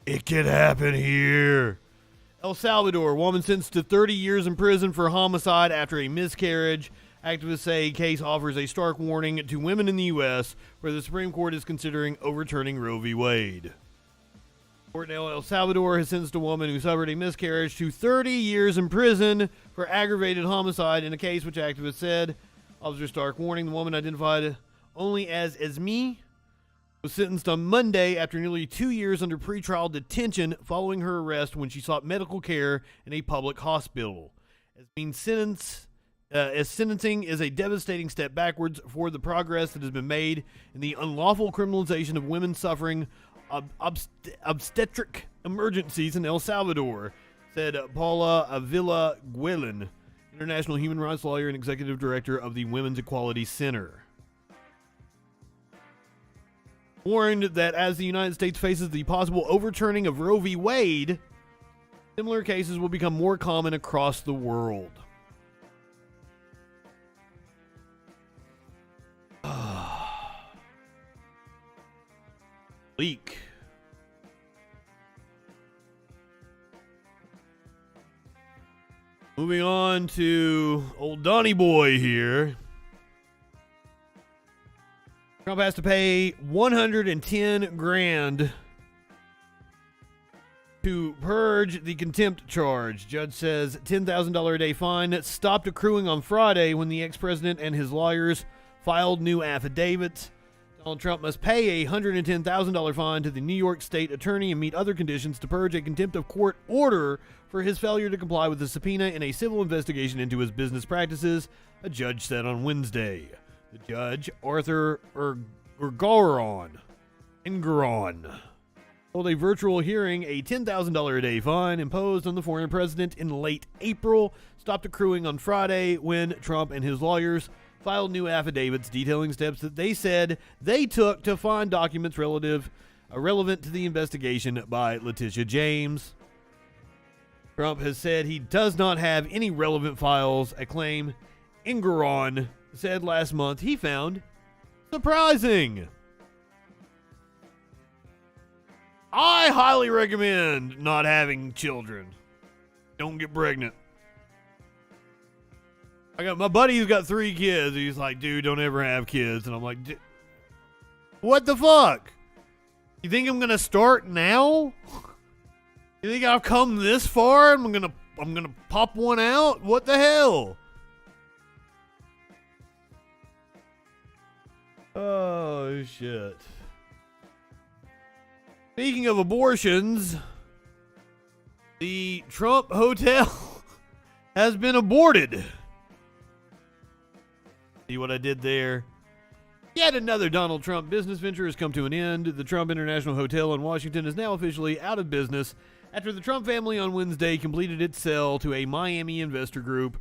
It could happen here. El Salvador, woman sentenced to 30 years in prison for homicide after a miscarriage. Activists say case offers a stark warning to women in the U.S., where the Supreme Court is considering overturning Roe v. Wade. Court in El Salvador has sentenced a woman who suffered a miscarriage to 30 years in prison for aggravated homicide in a case which activists said, Officer Stark warning, the woman identified only as Esme was sentenced on Monday after nearly 2 years under pretrial detention following her arrest when she sought medical care in a public hospital. Esme's sentence as sentencing is a devastating step backwards for the progress that has been made in the unlawful criminalization of women suffering obstetric emergencies in El Salvador, said Paula Avila Guelen, international human rights lawyer and executive director of the Women's Equality Center. Warned that as the United States faces the possible overturning of Roe v. Wade, similar cases will become more common across the world. Leak. Moving on to old Donnie Boy here. Trump has to pay $110,000 to purge the contempt charge. Judge says $10,000 a day fine stopped accruing on Friday when the ex-president and his lawyers filed new affidavits. Donald Trump must pay a $110,000 fine to the New York State attorney and meet other conditions to purge a contempt of court order for his failure to comply with the subpoena in a civil investigation into his business practices, a judge said on Wednesday. The judge, Arthur Engoron, told a virtual hearing a $10,000 a day fine imposed on the former president in late April stopped accruing on Friday when Trump and his lawyers filed new affidavits detailing steps that they said they took to find documents relevant to the investigation by Letitia James. Trump has said he does not have any relevant files, a claim Engoron said last month he found surprising. I highly recommend not having children. Don't get pregnant. I got my buddy who's got 3 kids. He's like, dude, don't ever have kids. And I'm like, what the fuck? You think I'm gonna start now? You think I've come this far and I'm gonna pop one out? What the hell? Oh shit. Speaking of abortions, the Trump hotel has been aborted. See what I did there? Yet another Donald Trump business venture has come to an end. The Trump International Hotel in Washington is now officially out of business after the Trump family on Wednesday completed its sale to a Miami investor group,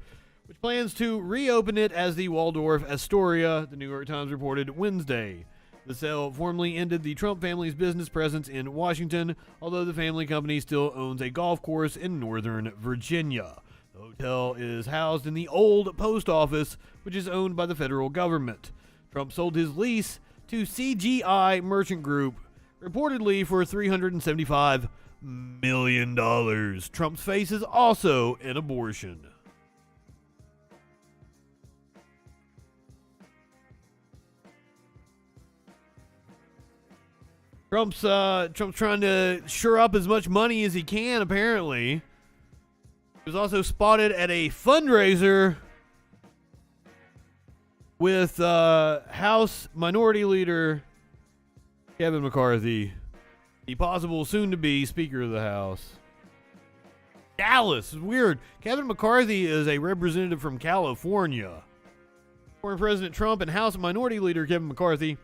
which plans to reopen it as the Waldorf Astoria, the New York Times reported Wednesday. The sale formally ended the Trump family's business presence in Washington, although the family company still owns a golf course in Northern Virginia. The hotel is housed in the old post office, which is owned by the federal government. Trump sold his lease to CGI Merchant Group, reportedly for $375 million. Trump's faces also an abortion. Trump's trying to shore up as much money as he can, apparently. He was also spotted at a fundraiser with House Minority Leader Kevin McCarthy, the possible soon-to-be Speaker of the House. Dallas is weird. Kevin McCarthy is a representative from California. Former President Trump and House Minority Leader Kevin McCarthy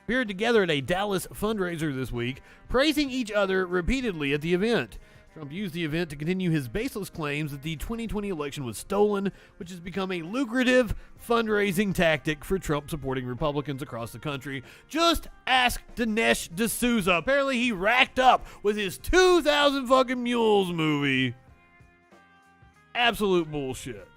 appeared together at a Dallas fundraiser this week, praising each other repeatedly at the event. Trump used the event to continue his baseless claims that the 2020 election was stolen, which has become a lucrative fundraising tactic for Trump-supporting Republicans across the country. Just ask Dinesh D'Souza. Apparently he racked up with his 2,000 fucking Mules movie. Absolute bullshit.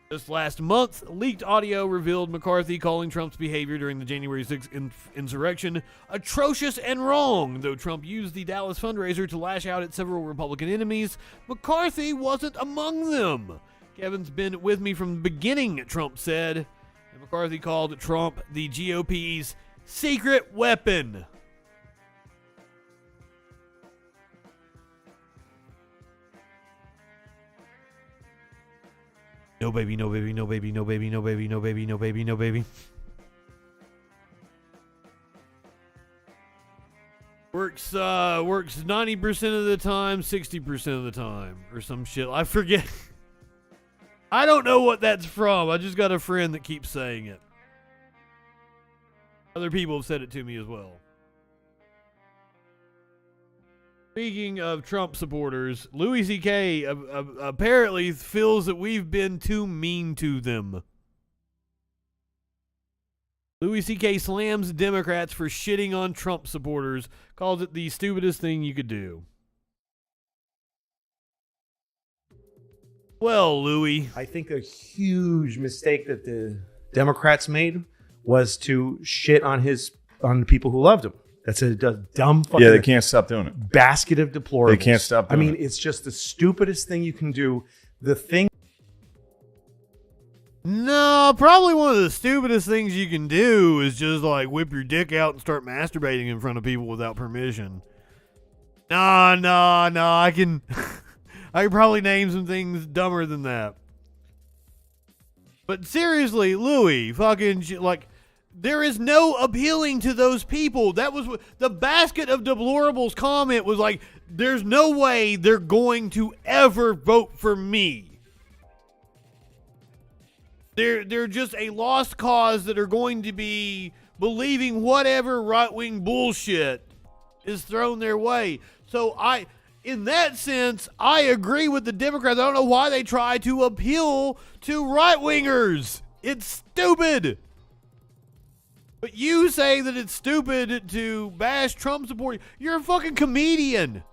Just last month, leaked audio revealed McCarthy calling Trump's behavior during the January 6th insurrection atrocious and wrong. Though Trump used the Dallas fundraiser to lash out at several Republican enemies, McCarthy wasn't among them. Kevin's been with me from the beginning, Trump said. And McCarthy called Trump the GOP's secret weapon. No baby, no baby, no baby, no baby, no baby, no baby, no baby, no baby. Works 90% of the time, 60% of the time, or some shit. I forget. I don't know what that's from. I just got a friend that keeps saying it. Other people have said it to me as well. Speaking of Trump supporters, Louis C.K. apparently feels that we've been too mean to them. Louis C.K. slams Democrats for shitting on Trump supporters, calls it the stupidest thing you could do. Well, Louis. I think a huge mistake that the Democrats made was to shit on the people who loved him. That's a dumb fucking... Yeah, they can't stop doing it. Basket of deplorables. They can't stop doing it. It's just the stupidest thing you can do. The thing... No, probably one of the stupidest things you can do is just like whip your dick out and start masturbating in front of people without permission. No, I can... I could probably name some things dumber than that. But seriously, Louis, fucking, like, there is no appealing to those people. That was what the basket of deplorables comment was like, there's no way they're going to ever vote for me. They're just a lost cause that are going to be believing whatever right-wing bullshit is thrown their way. So in that sense, I agree with the Democrats. I don't know why they try to appeal to right-wingers. It's stupid. But you say that it's stupid to bash Trump support. You're a fucking comedian.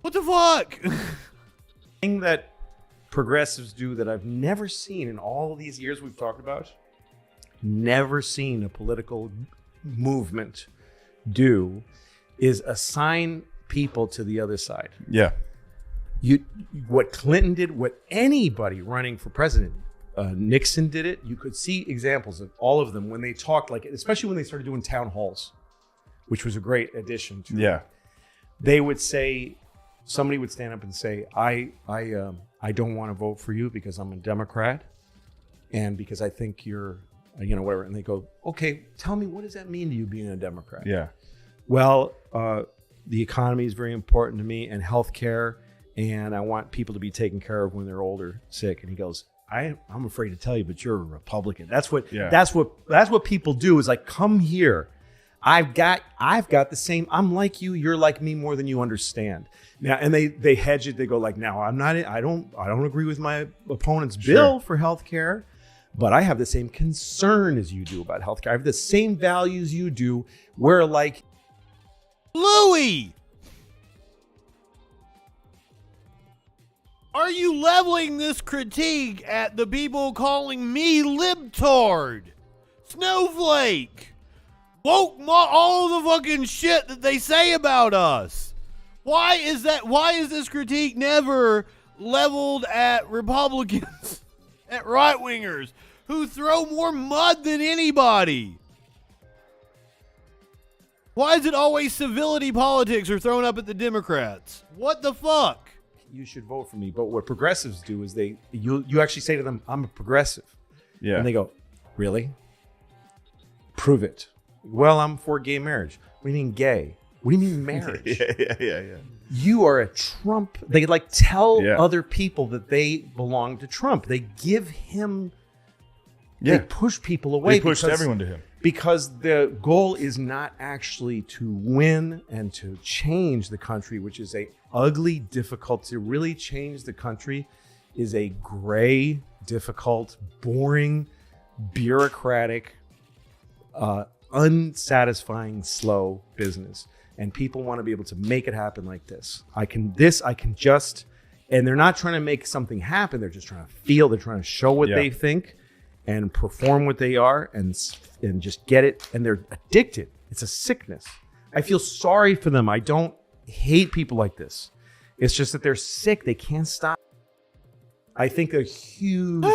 What the fuck? thing that progressives do that I've never seen in all these years we've talked about, never seen a political movement do, is assign people to the other side. Yeah. What Clinton did, what anybody running for president, Nixon did it. You could see examples of all of them when they talked, like, especially when they started doing town halls, which was a great addition to Yeah. They would say, somebody would stand up and say, I don't want to vote for you because I'm a Democrat and because I think you're, whatever. And they go, okay, tell me, what does that mean to you being a Democrat? Yeah. Well, the economy is very important to me, and healthcare, and I want people to be taken care of when they're older, sick. And he goes, I'm afraid to tell you, but you're a Republican. That's what people do, is like, come here. I've got the same, I'm like you, you're like me more than you understand. Now, and they hedge it. They go like, now I don't agree with my opponent's bill for healthcare, but I have the same concern as you do about healthcare. I have the same values you do. We're like, Louis, are you leveling this critique at the people calling me libtard, snowflake, woke, all the fucking shit that they say about us? Why is that? Why is this critique never leveled at Republicans, at right-wingers who throw more mud than anybody? Why is it always civility politics are thrown up at the Democrats? What the fuck? you should vote for me. But what progressives do is you actually say to them, I'm a progressive. Yeah. And they go, really? Prove it. Well, I'm for gay marriage. What do you mean gay? What do you mean marriage? Yeah. You are a Trump. They tell other people that they belong to Trump. They give him, they push people away. They pushed everyone to him. Because the goal is not actually to win and to change the country, which is a ugly, difficult, to really change the country is a gray, difficult, boring, bureaucratic, unsatisfying, slow business. And people want to be able to make it happen like this. And they're not trying to make something happen. They're just trying to feel, they're trying to show what they think and perform what they are and just get it. And they're addicted. It's a sickness. I feel sorry for them. I don't hate people like this. It's just that they're sick. They can't stop. I think a huge...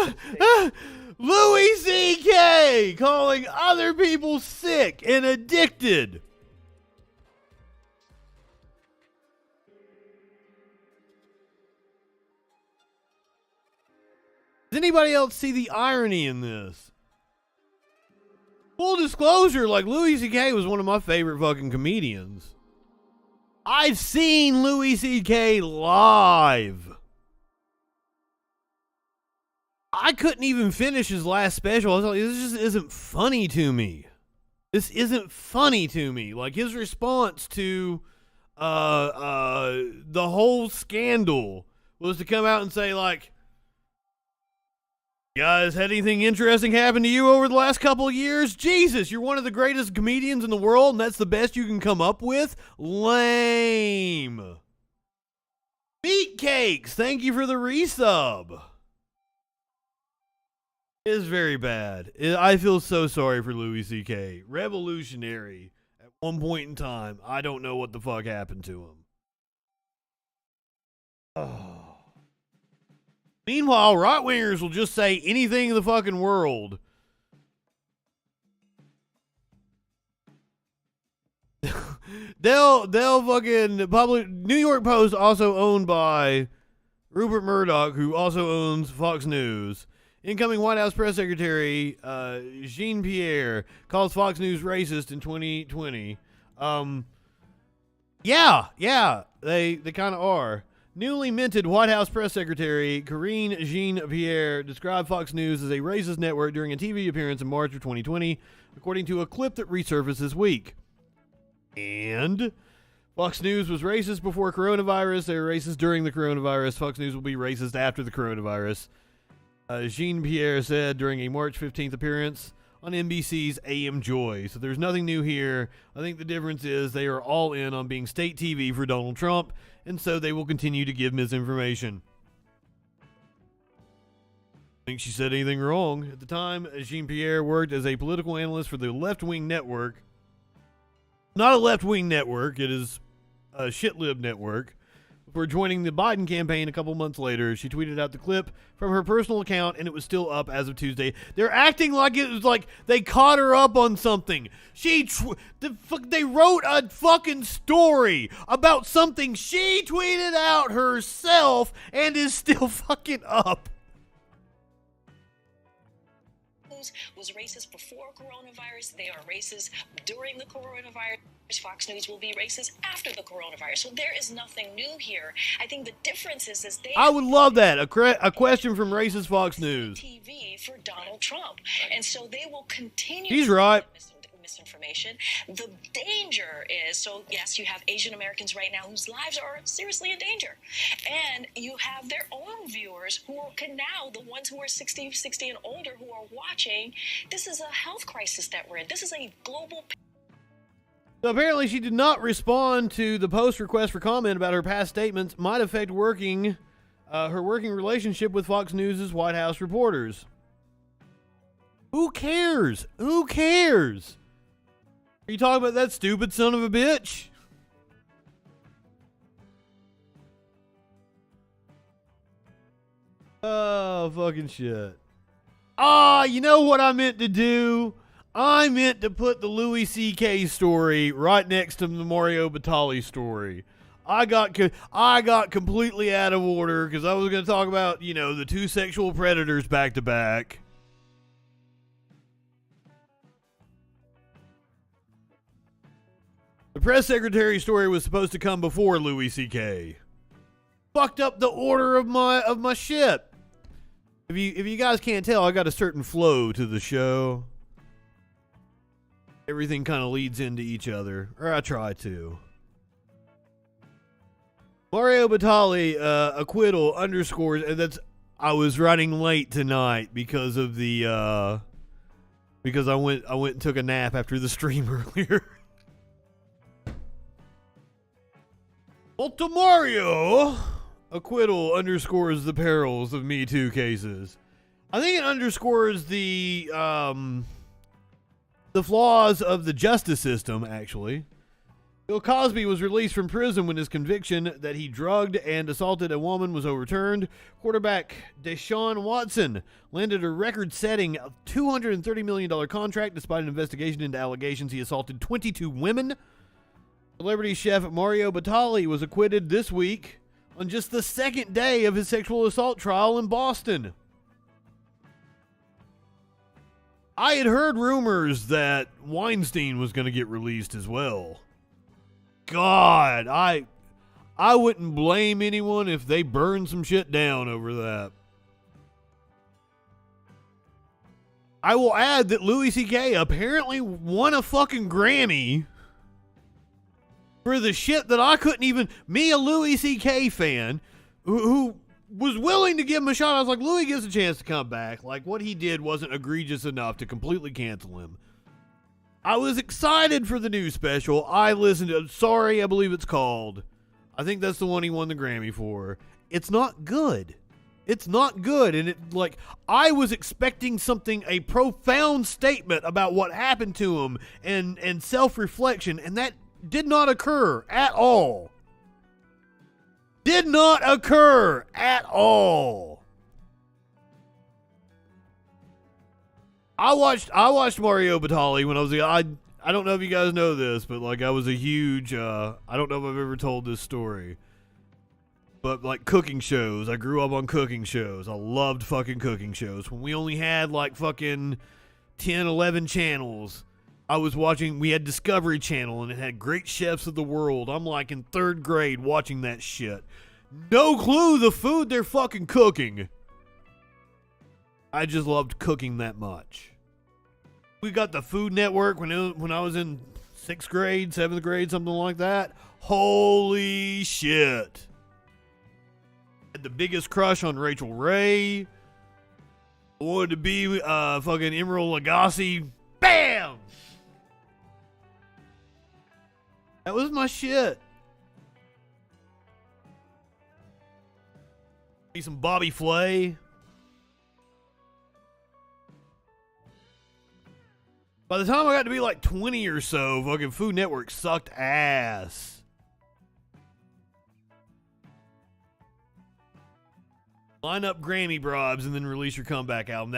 Louis C.K. calling other people sick and addicted. Does anybody else see the irony in this? Full disclosure, Louis C.K. was one of my favorite fucking comedians. I've seen Louis C.K. live. I couldn't even finish his last special. I was like, this just isn't funny to me. This isn't funny to me. Like, his response to the whole scandal was to come out and say, like, guys, had anything interesting happen to you over the last couple of years? Jesus, you're one of the greatest comedians in the world, and that's the best you can come up with? Lame. Meat Cakes, thank you for the resub. It is very bad. I feel so sorry for Louis C.K. Revolutionary at one point in time. I don't know what the fuck happened to him. Oh. Meanwhile, right-wingers will just say anything in the fucking world. they'll fucking publish. New York Post, also owned by Rupert Murdoch, who also owns Fox News. Incoming White House press secretary Jean-Pierre calls Fox News racist in 2020. Yeah, they kind of are. Newly minted White House press secretary Karine Jean-Pierre described Fox News as a racist network during a TV appearance in March of 2020, according to a clip that resurfaced this week. And Fox News was racist before coronavirus. They were racist during the coronavirus. Fox News will be racist after the coronavirus. Jean-Pierre said during a March 15th appearance on NBC's AM Joy. So there's nothing new here. I think the difference is they are all in on being state TV for Donald Trump, and so they will continue to give misinformation. I think she said anything wrong. At the time, Jean-Pierre worked as a political analyst for the left-wing network. Not a left-wing network, it is a shitlib network. Before joining the Biden campaign a couple months later, she tweeted out the clip from her personal account, and it was still up as of Tuesday. They're acting like it was like they caught her up on something. They wrote a fucking story about something she tweeted out herself and is still fucking up. Was racist before coronavirus. They are racist during the coronavirus. Fox News will be racist after the coronavirus. So there is nothing new here. I think the difference is they. I would love that. A question from racist Fox News. TV for Donald Trump, and so they will continue. He's right. Misinformation. The danger is, so yes, you have Asian Americans right now whose lives are seriously in danger, and you have their own viewers who can now, the ones who are 60 and older, who are watching. This is a health crisis that we're in. This is a global. So apparently she did not respond to the Post request for comment about her past statements might affect her working relationship with Fox News' White House reporters. Who cares? Who cares? Are you talking about that stupid son of a bitch? Oh, fucking shit. You know what I meant to do? I meant to put the Louis C.K. story right next to the Mario Batali story. I got completely out of order because I was going to talk about, the two sexual predators back to back. The press secretary story was supposed to come before Louis C.K. Fucked up the order of my shit. If you guys can't tell, I got a certain flow to the show. Everything kind of leads into each other, or I try to. Mario Batali acquittal underscores, and I was running late tonight because of the because I went and took a nap after the stream earlier. Well, to Mario, acquittal underscores the perils of Me Too cases. I think it underscores the flaws of the justice system, actually. Bill Cosby was released from prison when his conviction that he drugged and assaulted a woman was overturned. Quarterback Deshaun Watson landed a record-setting $230 million contract despite an investigation into allegations he assaulted 22 women. Celebrity chef Mario Batali was acquitted this week on just the second day of his sexual assault trial in Boston. I had heard rumors that Weinstein was going to get released as well. God, I wouldn't blame anyone if they burned some shit down over that. I will add that Louis C.K. apparently won a fucking Grammy for the shit that I couldn't even... Me, a Louis C.K. fan, who was willing to give him a shot. I was like, Louis gets a chance to come back. Like, what he did wasn't egregious enough to completely cancel him. I was excited for the new special. I listened to Sorry, I believe it's called. I think that's the one he won the Grammy for. It's not good. It's not good. And I was expecting something, a profound statement about what happened to him and self-reflection, and that did not occur at all. Did not occur at all. I watched Mario Batali when I was I don't know if you guys know this, but like I was a huge I don't know if I've ever told this story. But like cooking shows, I grew up on cooking shows. I loved fucking cooking shows. When we only had like fucking 10, 11 channels, I was watching, we had Discovery Channel and it had Great Chefs of the World. I'm like in 3rd grade watching that shit. No clue the food they're fucking cooking. I just loved cooking that much. We got the Food Network when I was in 6th grade, 7th grade, something like that. Holy shit. Had the biggest crush on Rachel Ray. Wanted to be fucking Emerald Lagasse. Bam! That was my shit. Be some Bobby Flay. By the time I got to be like 20 or so, fucking Food Network sucked ass. Line up Grammy bribes and then release your comeback album.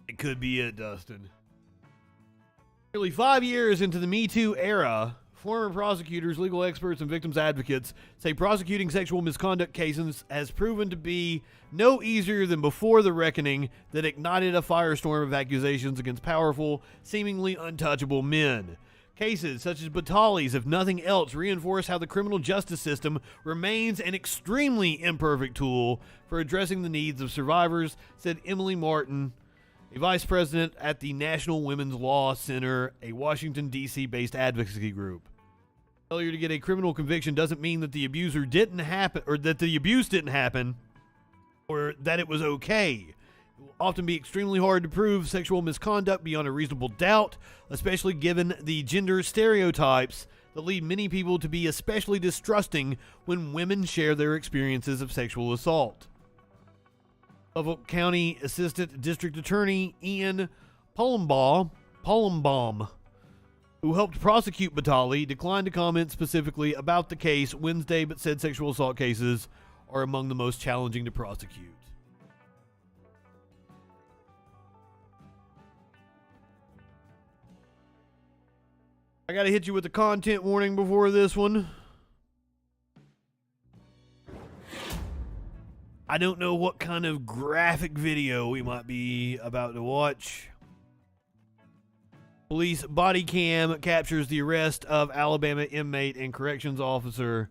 It could be it, Dustin. Nearly 5 years into the Me Too era, former prosecutors, legal experts, and victims advocates say prosecuting sexual misconduct cases has proven to be no easier than before the reckoning that ignited a firestorm of accusations against powerful, seemingly untouchable men. Cases such as Batali's, if nothing else, reinforce how the criminal justice system remains an extremely imperfect tool for addressing the needs of survivors, said Emily Martin, a vice president at the National Women's Law Center, a Washington, D.C. based advocacy group. Failure to get a criminal conviction doesn't mean that the abuser didn't happen, or that the abuse didn't happen, or that it was okay. It will often be extremely hard to prove sexual misconduct beyond a reasonable doubt, especially given the gender stereotypes that lead many people to be especially distrusting when women share their experiences of sexual assault. Suffolk County Assistant District Attorney Ian Pollenbaum, who helped prosecute Batali, declined to comment specifically about the case Wednesday, but said sexual assault cases are among the most challenging to prosecute. I gotta hit you with a content warning before this one. I don't know what kind of graphic video we might be about to watch. Police body cam captures the arrest of Alabama inmate and corrections officer.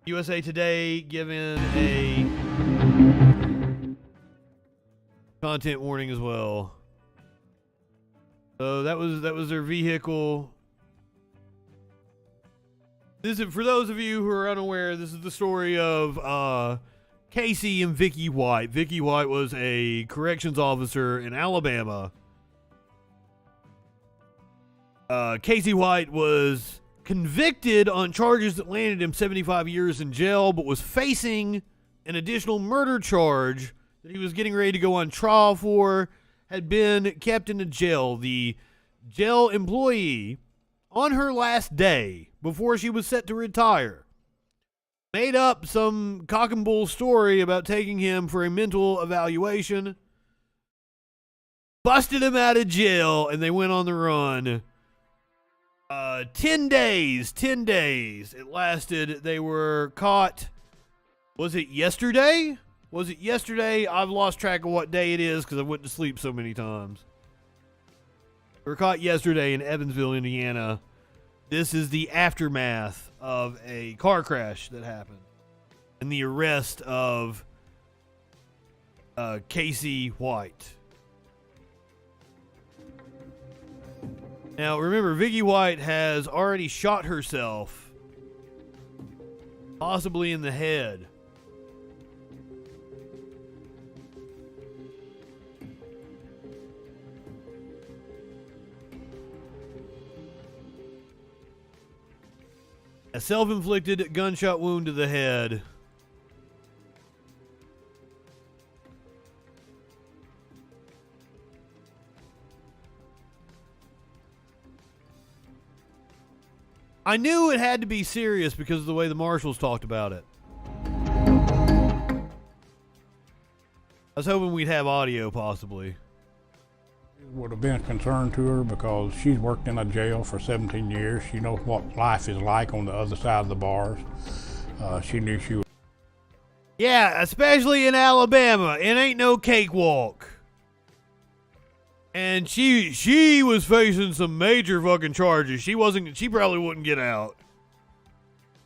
USA Today given a content warning as well. So that was their vehicle. This is, for those of you who are unaware, this is the story of Casey and Vicky White. Vicky White was a corrections officer in Alabama. Casey White was convicted on charges that landed him 75 years in jail, but was facing an additional murder charge that he was getting ready to go on trial for, had been kept in a jail. The jail employee, on her last day, before she was set to retire, made up some cock and bull story about taking him for a mental evaluation, busted him out of jail, and they went on the run. 10 days it lasted. They were caught. Was it yesterday? I've lost track of what day it is because I went to sleep so many times. They were caught yesterday in Evansville, Indiana. This is the aftermath of a car crash that happened and the arrest of Casey White. Now, remember, Vicky White has already shot herself, possibly in the head. A self-inflicted gunshot wound to the head. I knew it had to be serious because of the way the marshals talked about it. I was hoping we'd have audio, possibly. It would have been a concern to her because she's worked in a jail for 17 years. She knows what life is like on the other side of the bars. She knew she was. Yeah, especially in Alabama. It ain't no cakewalk. And she was facing some major fucking charges. She probably wouldn't get out,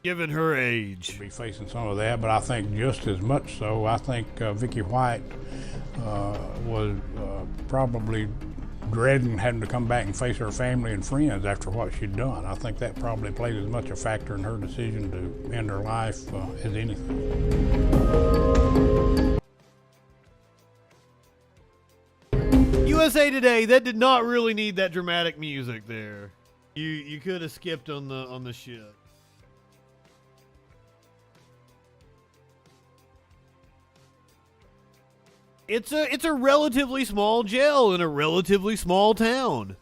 given her age. Be facing some of that, but I think just as much so, I think Vicky White was probably dreading having to come back and face her family and friends after what she'd done. I think that probably played as much a factor in her decision to end her life as anything. USA Today, that did not really need that dramatic music there. You could have skipped on the shit. It's a relatively small jail in a relatively small town.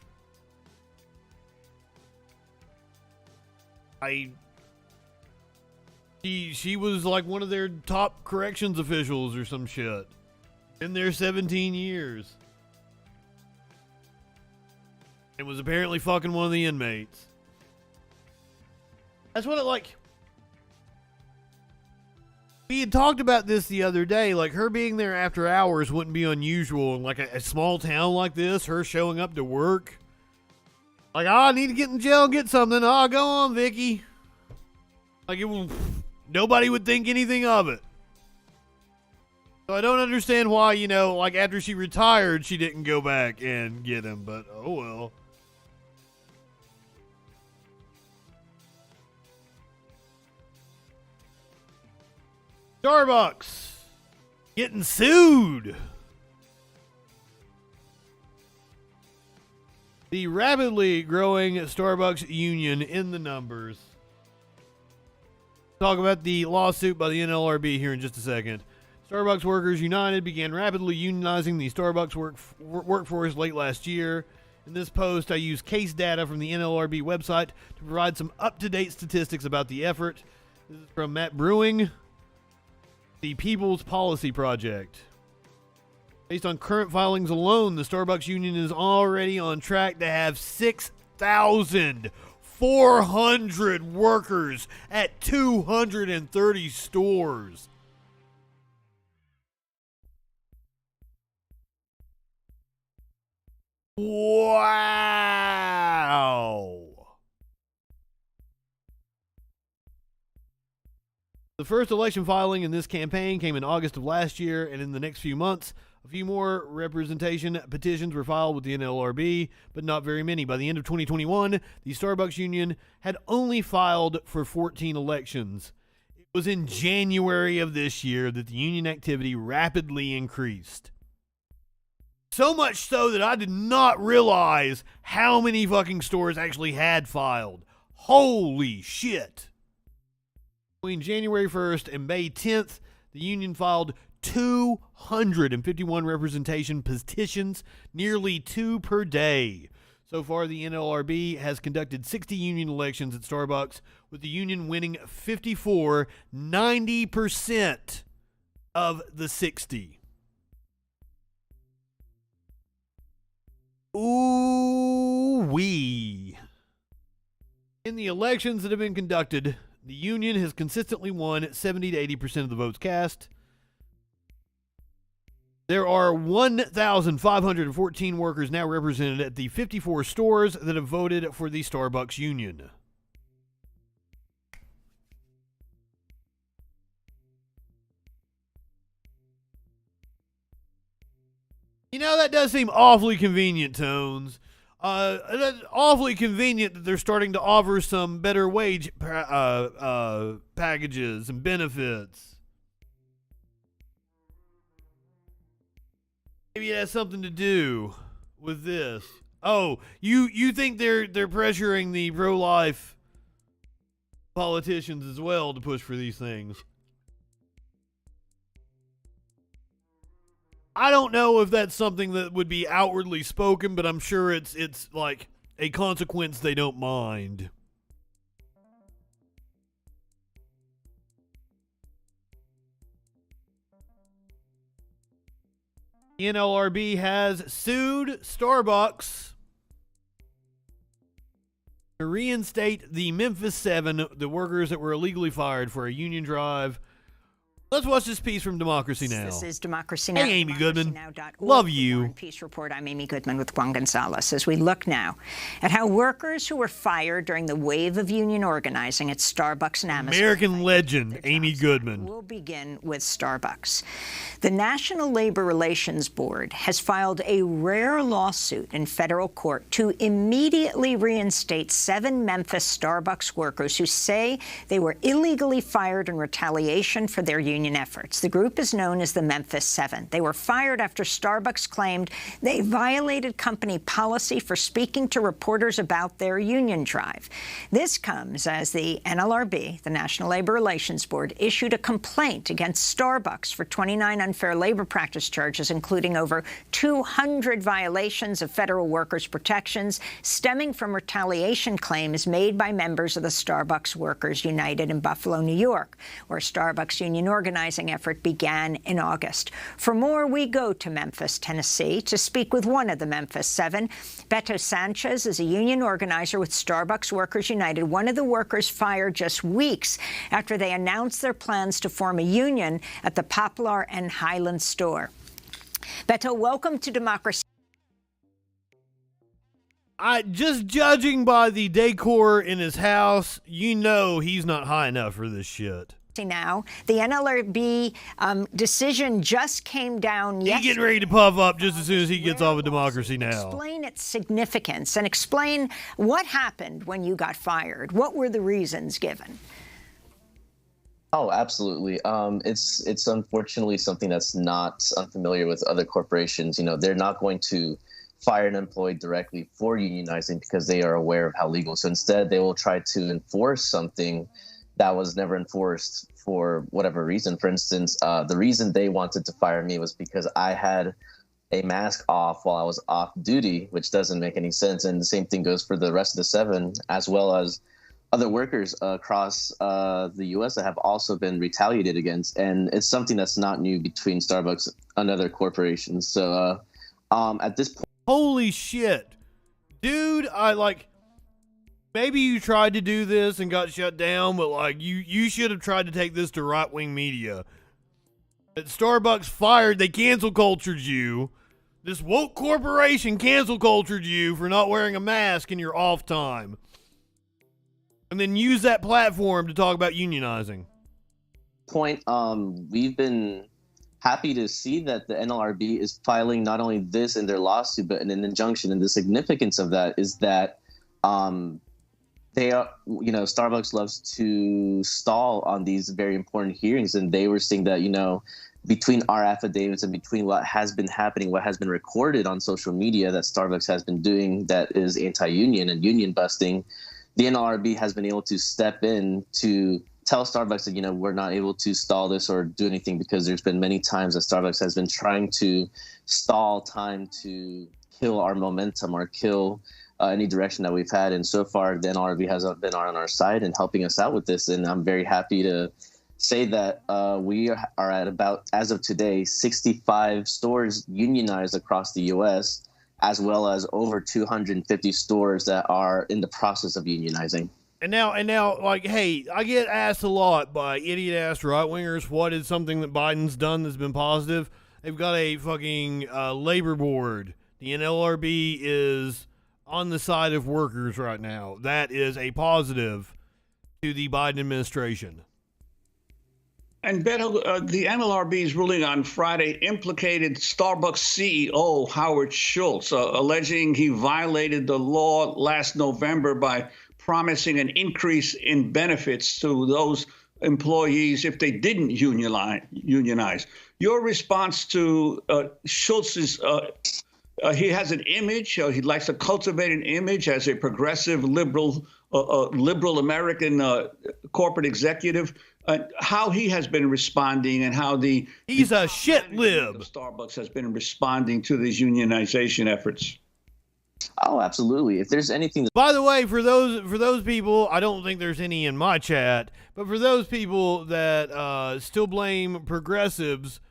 She was like one of their top corrections officials or some shit. Been there 17 years. And was apparently fucking one of the inmates. That's what it like. We had talked about this the other day. Like, her being there after hours wouldn't be unusual in like a small town like this. Her showing up to work. Like, I need to get in jail and get something. Go on, Vicky. Like, nobody would think anything of it. So I don't understand why, like after she retired, she didn't go back and get him. But, oh well. Starbucks getting sued. The rapidly growing Starbucks union in the numbers. Talk about the lawsuit by the NLRB here in just a second. Starbucks Workers United began rapidly unionizing the Starbucks workforce late last year. In this post, I use case data from the NLRB website to provide some up-to-date statistics about the effort. This is from Matt Brewing. The People's Policy Project. Based on current filings alone, the Starbucks union is already on track to have 6,400 workers at 230 stores. Wow. The first election filing in this campaign came in August of last year, and in the next few months, a few more representation petitions were filed with the NLRB, but not very many. By the end of 2021, the Starbucks union had only filed for 14 elections. It was in January of this year that the union activity rapidly increased. So much so that I did not realize how many fucking stores actually had filed. Holy shit. Between January 1st and May 10th, the union filed 251 representation petitions, nearly 2 per day. So far, the NLRB has conducted 60 union elections at Starbucks, with the union winning 54, 90% of the 60. Ooh-wee. In the elections that have been conducted, the union has consistently won 70 to 80% of the votes cast. There are 1,514 workers now represented at the 54 stores that have voted for the Starbucks union. That does seem awfully convenient, Tones. That's awfully convenient that they're starting to offer some better wage packages and benefits. Maybe it has something to do with this. Oh, you think they're pressuring the pro-life politicians as well to push for these things? I don't know if that's something that would be outwardly spoken, but I'm sure it's like a consequence they don't mind. The NLRB has sued Starbucks to reinstate the Memphis 7, the workers that were illegally fired for a union drive. Let's watch this piece from Democracy Now! This is Democracy Now! Hey, Amy Goodman. Love you. Peace Report. I'm Amy Goodman with Juan Gonzalez. As we look now at how workers who were fired during the wave of union organizing at Starbucks and Amazon. American legend, Amy Goodman. We'll begin with Starbucks. The National Labor Relations Board has filed a rare lawsuit in federal court to immediately reinstate 7 Memphis Starbucks workers who say they were illegally fired in retaliation for their union efforts. The group is known as the Memphis 7. They were fired after Starbucks claimed they violated company policy for speaking to reporters about their union drive. This comes as the NLRB, the National Labor Relations Board, issued a complaint against Starbucks for 29 unfair labor practice charges, including over 200 violations of federal workers' protections stemming from retaliation claims made by members of the Starbucks Workers United in Buffalo, New York, where Starbucks union organizing effort began in August. For more, we go to Memphis, Tennessee, to speak with one of the Memphis 7. Beto Sanchez is a union organizer with Starbucks Workers United, one of the workers fired just weeks after they announced their plans to form a union at the Poplar and Highland store. Beto, welcome to Democracy. Just judging by the decor in his house, you know he's not high enough for this shit. Now, the NLRB decision just came down yesterday. He's getting ready to puff up just as soon as he gets off of Democracy Now! Explain its significance and explain what happened when you got fired. What were the reasons given? Oh, absolutely. It's unfortunately something that's not unfamiliar with other corporations. You know, they're not going to fire an employee directly for unionizing because they are aware of how legal. So instead, they will try to enforce something that was never enforced for whatever reason. For instance, the reason they wanted to fire me was because I had a mask off while I was off duty, which doesn't make any sense. And the same thing goes for the rest of the 7, as well as other workers across the U.S. that have also been retaliated against. And it's something that's not new between Starbucks and other corporations. So at this point... Holy shit. Dude, maybe you tried to do this and got shut down, but you should have tried to take this to right-wing media. At Starbucks fired, they cancel cultured you. This woke corporation cancel cultured you for not wearing a mask in your off time. And then use that platform to talk about unionizing. We've been happy to see that the NLRB is filing not only this in their lawsuit, but an injunction. And the significance of that is that they are, Starbucks loves to stall on these very important hearings. And they were saying that, between our affidavits and between what has been happening, what has been recorded on social media that Starbucks has been doing that is anti-union and union busting, the NLRB has been able to step in to tell Starbucks that, we're not able to stall this or do anything, because there's been many times that Starbucks has been trying to stall time to kill our momentum or kill any direction that we've had. And so far, the NLRB has been on our side and helping us out with this. And I'm very happy to say that we are at about, as of today, 65 stores unionized across the U.S., as well as over 250 stores that are in the process of unionizing. And now, hey, I get asked a lot by idiot-ass right-wingers, what is something that Biden's done that's been positive? They've got a fucking labor board. The NLRB is on the side of workers right now. That is a positive to the Biden administration. And Beto, the NLRB's ruling on Friday implicated Starbucks CEO Howard Schultz, alleging he violated the law last November by promising an increase in benefits to those employees if they didn't unionize. Your response to Schultz's, he has an image, he likes to cultivate an image as a progressive, liberal American corporate executive. How he has been responding and how he's a shit lib. Starbucks has been responding to these unionization efforts. Oh, absolutely. If there's anything. By the way, for those people, I don't think there's any in my chat, but for those people that still blame progressives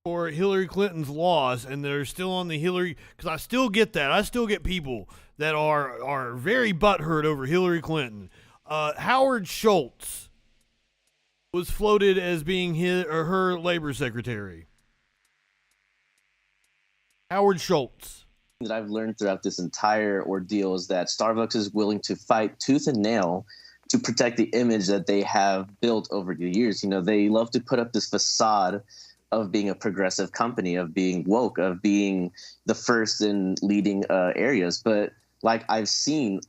for Hillary Clinton's loss and they're still on the Hillary, because I still get that. I still get people that are very butthurt over Hillary Clinton. Howard Schultz was floated as being his or her labor secretary. Howard Schultz. That I've learned throughout this entire ordeal is that Starbucks is willing to fight tooth and nail to protect the image that they have built over the years. You know, they love to put up this facade of being a progressive company, of being woke, of being the first in leading areas. But like I've seen,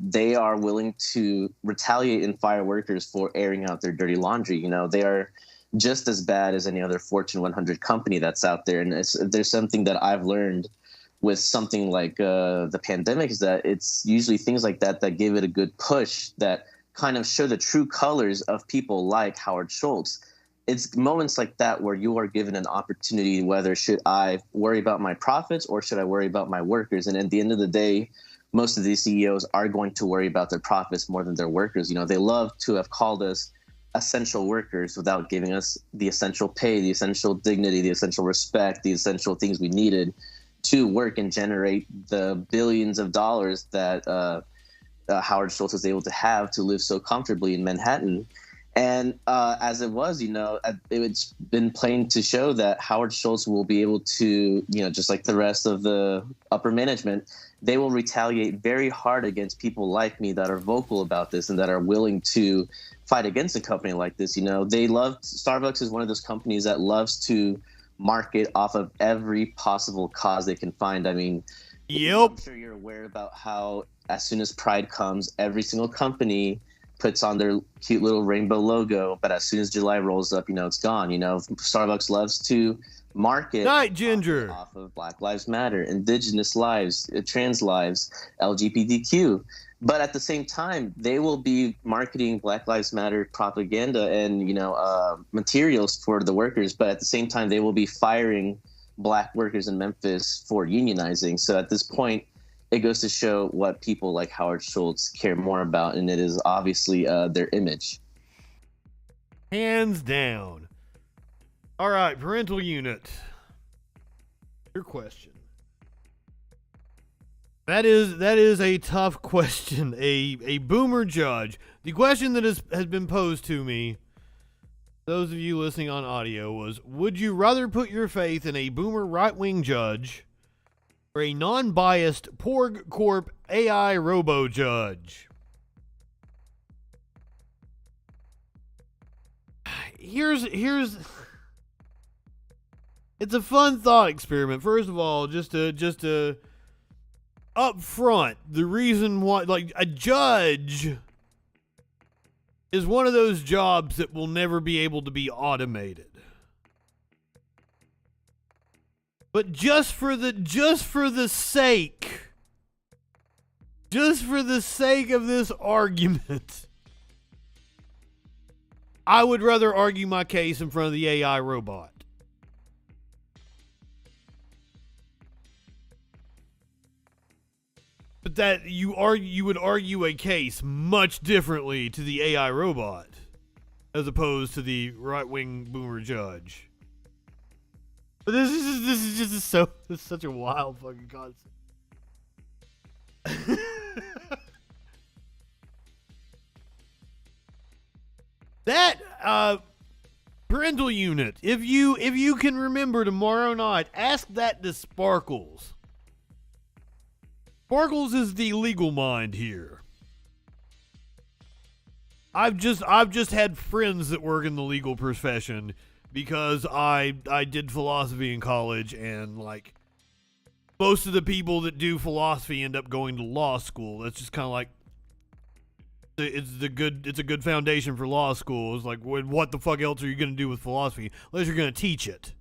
they are willing to retaliate and fire workers for airing out their dirty laundry. You know, they are just as bad as any other Fortune 100 company that's out there. And there's something that I've learned with something like the pandemic is that it's usually things like that that give it a good push, that kind of show the true colors of people like Howard Schultz. It's moments like that where you are given an opportunity, whether should I worry about my profits or should I worry about my workers? And at the end of the day, most of these CEOs are going to worry about their profits more than their workers. You know, they love to have called us essential workers without giving us the essential pay, the essential dignity, the essential respect, the essential things we needed to work and generate the billions of dollars that Howard Schultz was able to have to live so comfortably in Manhattan. And as it was, you know, it's been plain to show that Howard Schultz will be able to, you know, just like the rest of the upper management, they will retaliate very hard against people like me that are vocal about this and that are willing to fight against a company like this. You know, Starbucks is one of those companies that loves to market off of every possible cause they can find. I mean, yep. I'm sure you're aware about how as soon as Pride comes, every single company puts on their cute little rainbow logo, but as soon as July rolls up, you know, it's gone. You know, Starbucks loves to market Night Ginger off of Black Lives Matter, Indigenous lives, trans lives, LGBTQ. But at the same time, they will be marketing Black Lives Matter propaganda and, you know, materials for the workers. But at the same time, they will be firing Black workers in Memphis for unionizing. So at this point, it goes to show what people like Howard Schultz care more about, and it is obviously their image. Hands down. All right, parental unit. Your question. That is a tough question. A boomer judge. The question that has been posed to me, those of you listening on audio, was: would you rather put your faith in a boomer right-wing judge or a non-biased Porg Corp AI robo judge? Here's it's a fun thought experiment. First of all, just to up front, the reason why, like, a judge is one of those jobs that will never be able to be automated. But just for the sake of this argument, I would rather argue my case in front of the AI robot. But that you would argue a case much differently to the AI robot as opposed to the right-wing boomer judge. But this is such a wild fucking concept. That parental unit, if you can remember tomorrow night, ask that to Sparkles. Sparkles is the legal mind here. I've just had friends that work in the legal profession because I did philosophy in college, and like most of the people that do philosophy end up going to law school. That's just kind of like it's a good foundation for law school. It's like, what the fuck else are you going to do with philosophy unless you're going to teach it?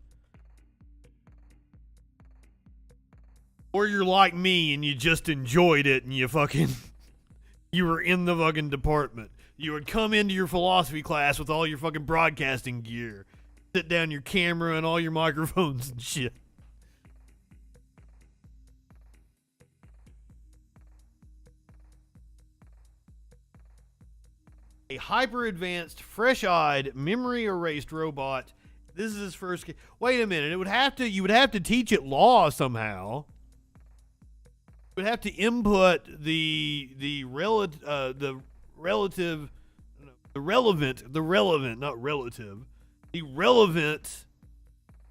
Or you're like me and you just enjoyed it and you were in the fucking department. You would come into your philosophy class with all your fucking broadcasting gear, sit down your camera and all your microphones and shit. A hyper-advanced, fresh-eyed, memory-erased robot. This is his first. Wait a minute. You would have to teach it law somehow. You would have to input the relevant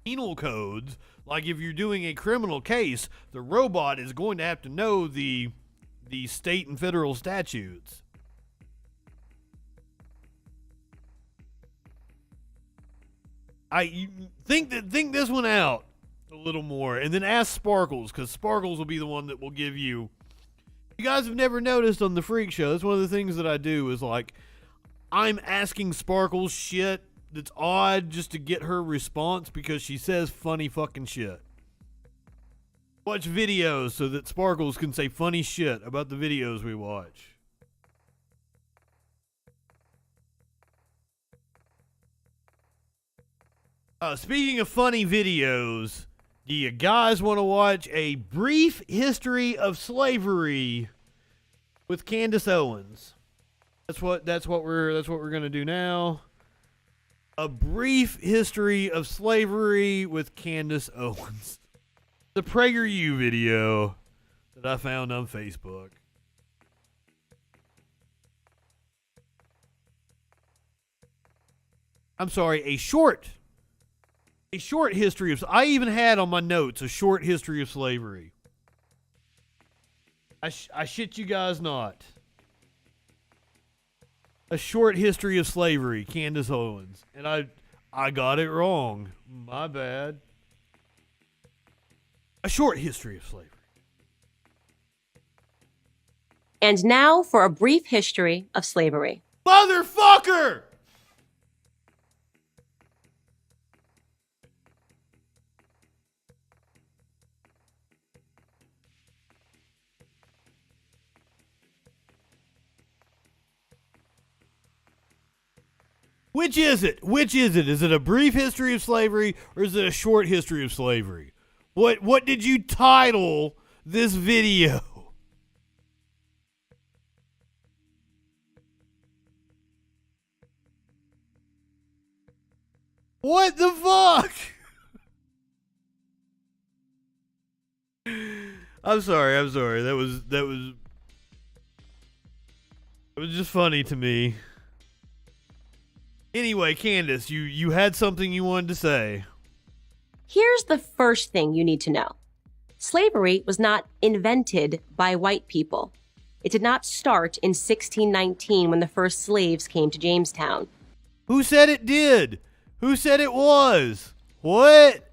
penal codes. Like if you're doing a criminal case, the robot is going to have to know the state and federal statutes. I think this one out a little more, and then ask Sparkles, because Sparkles will be the one that will give you. You guys have never noticed on the Freak Show. That's one of the things that I do is like, I'm asking Sparkles shit that's odd just to get her response because she says funny fucking shit. Watch videos so that Sparkles can say funny shit about the videos we watch. Speaking of funny videos, do you guys want to watch A Brief History of Slavery with Candace Owens? That's what we're gonna do now. A Brief History of Slavery with Candace Owens. The PragerU video that I found on Facebook. I'm sorry, a short history of. I even had on my notes a short history of slavery. I shit you guys not. A short history of slavery, Candace Owens, and I got it wrong. My bad. A short history of slavery. And now for a brief history of slavery. Motherfucker! Which is it? Is it a brief history of slavery or is it a short history of slavery? What did you title this video? What the fuck? I'm sorry. That was just funny to me. Anyway, Candace, you had something you wanted to say. Here's the first thing you need to know. Slavery was not invented by white people. It did not start in 1619 when the first slaves came to Jamestown. Who said it did? Who said it was? What?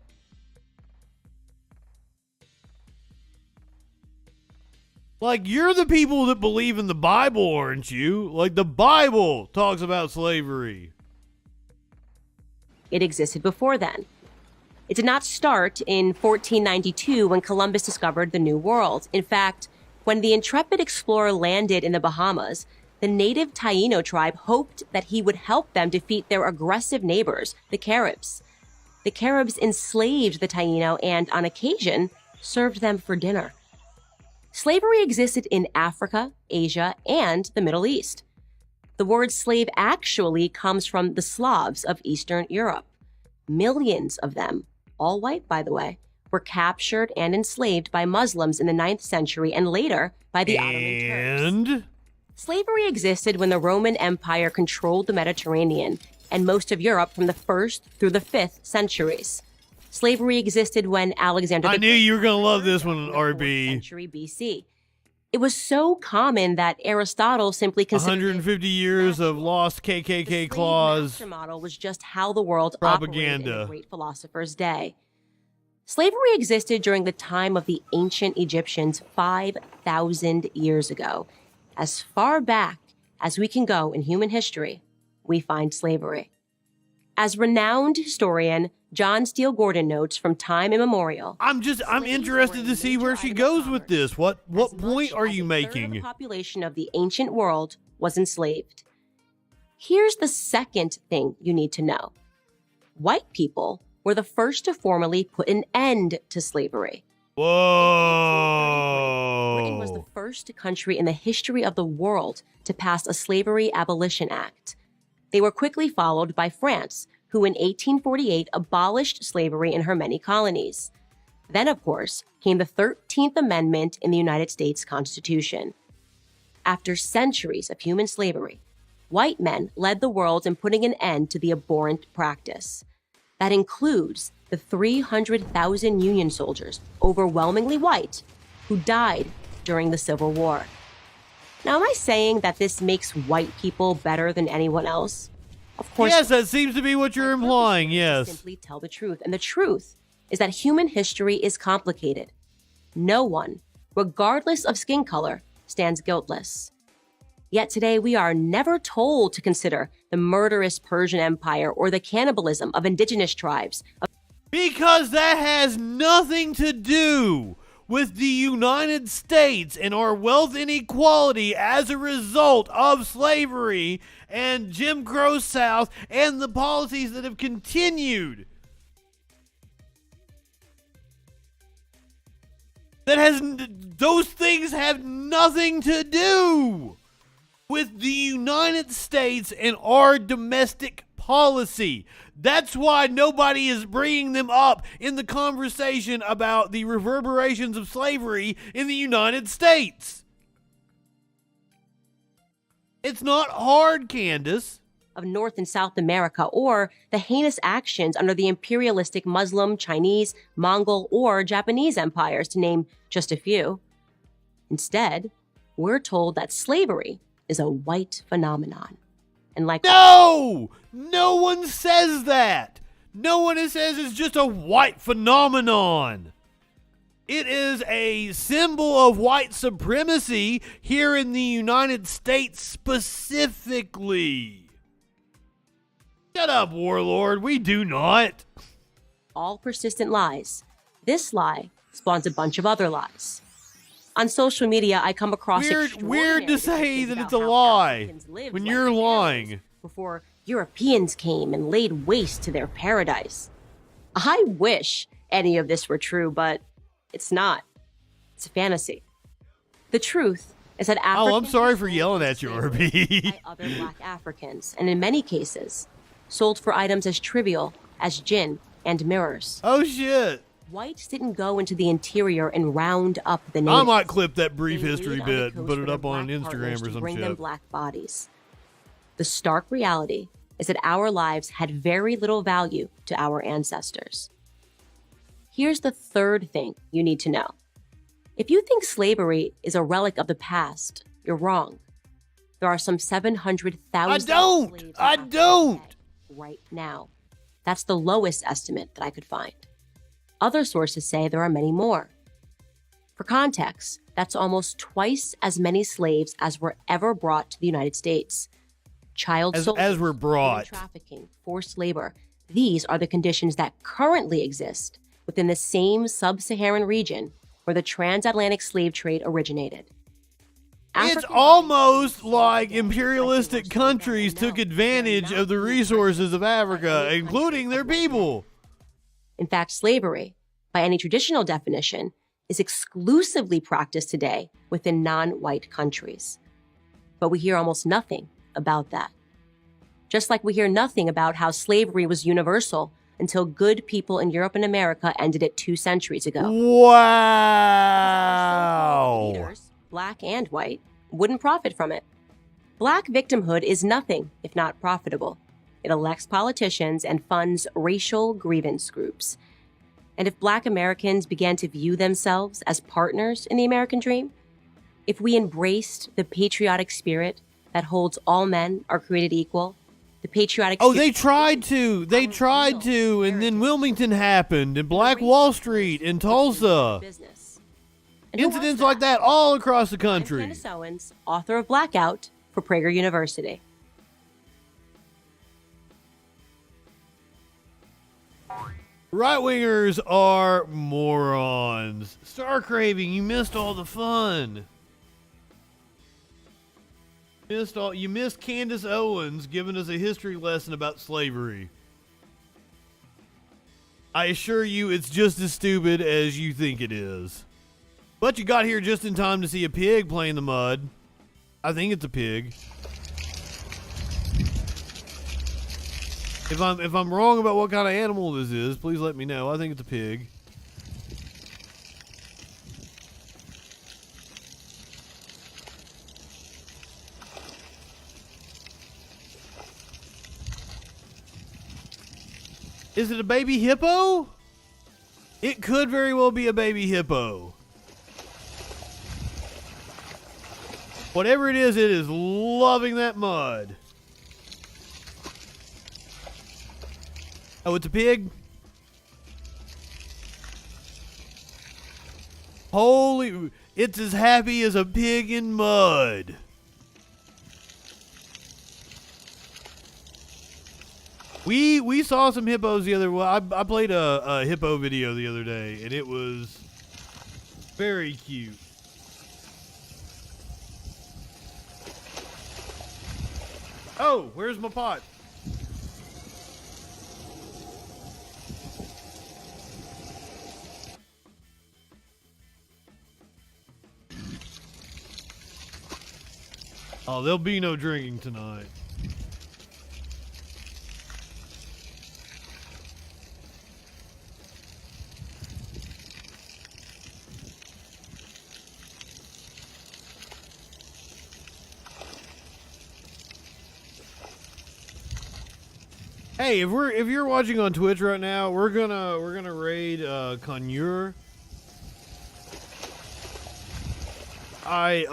Like, you're the people that believe in the Bible, aren't you? Like, the Bible talks about slavery. It existed before then. It did not start in 1492 when Columbus discovered the New World. In fact, when the intrepid explorer landed in the Bahamas, the native Taino tribe hoped that he would help them defeat their aggressive neighbors, the Caribs. The Caribs enslaved the Taino and, on occasion, served them for dinner. Slavery existed in Africa, Asia, and the Middle East. The word slave actually comes from the Slavs of Eastern Europe. Millions of them, all white by the way, were captured and enslaved by Muslims in the 9th century and later by the Ottoman Turks. Slavery existed when the Roman Empire controlled the Mediterranean and most of Europe from the 1st through the 5th centuries. Slavery existed when Alexander I knew you were going to love this one, RB. Century BC. It was so common that Aristotle simply considered 150 years of lost KKK clause master model was just how the world propaganda. operated in the great philosopher's day. Slavery existed during the time of the ancient Egyptians 5,000 years ago. As far back as we can go in human history, we find slavery. As renowned historian John Steele Gordon notes from time immemorial, I'm interested to see where she goes with this. What point are you making? The population of the ancient world was enslaved. Here's the second thing you need to know. White people were the first to formally put an end to slavery. Whoa! Britain was the first country in the history of the world to pass a Slavery Abolition Act. They were quickly followed by France, who in 1848 abolished slavery in her many colonies. Then, of course, came the 13th Amendment in the United States Constitution. After centuries of human slavery, white men led the world in putting an end to the abhorrent practice. That includes the 300,000 Union soldiers, overwhelmingly white, who died during the Civil War. Now, am I saying that this makes white people better than anyone else? Of course. Yes, that seems to be what you're implying, yes. Simply tell the truth. And the truth is that human history is complicated. No one, regardless of skin color, stands guiltless. Yet today we are never told to consider the murderous Persian Empire or the cannibalism of indigenous tribes. Because that has nothing to do with the United States and our wealth inequality as a result of slavery and Jim Crow South and the policies that have continued. Those things have nothing to do with the United States and our domestic policy. That's why nobody is bringing them up in the conversation about the reverberations of slavery in the United States. It's not hard, Candace. Of North and South America, or the heinous actions under the imperialistic Muslim, Chinese, Mongol, or Japanese empires, to name just a few. Instead, we're told that slavery is a white phenomenon. And like no one says that. No one says it's just a white phenomenon. It is a symbol of white supremacy here in the United States specifically. Shut up, warlord. We do not. All persistent lies. This lie spawns a bunch of other lies. On social media, I come across weird to say that it's a lie when you're lying. Before Europeans came and laid waste to their paradise. I wish any of this were true, but it's not. It's a fantasy. The truth is that Africans... Oh, I'm sorry for yelling at you, RB. ...by other black Africans, and in many cases, sold for items as trivial as gin and mirrors. Oh, shit. Whites didn't go into the interior and round up the natives. I might clip that brief history bit and put it up on Instagram or some bring shit. Them black bodies. The stark reality is that our lives had very little value to our ancestors. Here's the third thing you need to know. If you think slavery is a relic of the past, you're wrong. There are some 700,000 I don't! Right now. That's the lowest estimate that I could find. Other sources say there are many more. For context, that's almost twice as many slaves as were ever brought to the United States. Child soldiers, as were brought, human trafficking, forced labor. These are the conditions that currently exist within the same sub-Saharan region where the transatlantic slave trade originated. It's almost like imperialistic countries took advantage of the resources of Africa, including their people. In fact, slavery, by any traditional definition, is exclusively practiced today within non-white countries. But we hear almost nothing about that. Just like we hear nothing about how slavery was universal until good people in Europe and America ended it 2 centuries ago. Wow! Leaders, black and white, wouldn't profit from it. Black victimhood is nothing if not profitable. It elects politicians and funds racial grievance groups. And if black Americans began to view themselves as partners in the American dream, if we embraced the patriotic spirit that holds all men are created equal, the patriotic Oh, they tried to. They tried to, and then Wilmington happened, and Black Wall Street, and Tulsa. Incidents like that all across the country. I'm Candace Owens, author of Blackout for Prager University. Right-wingers are morons. Star Craving, you missed all the fun. You missed Candace Owens giving us a history lesson about slavery. I assure you it's just as stupid as you think it is. But you got here just in time to see a pig play in the mud. I think it's a pig. If I'm wrong about what kind of animal this is, please let me know. I think it's a pig. Is it a baby hippo? It could very well be a baby hippo. Whatever it is loving that mud. Oh, it's a pig? Holy, it's as happy as a pig in mud. We saw some hippos the other way. I played a hippo video the other day, and it was very cute. Oh, where's my pot? Oh, there'll be no drinking tonight. Hey, if you're watching on Twitch right now, we're gonna raid Conure. I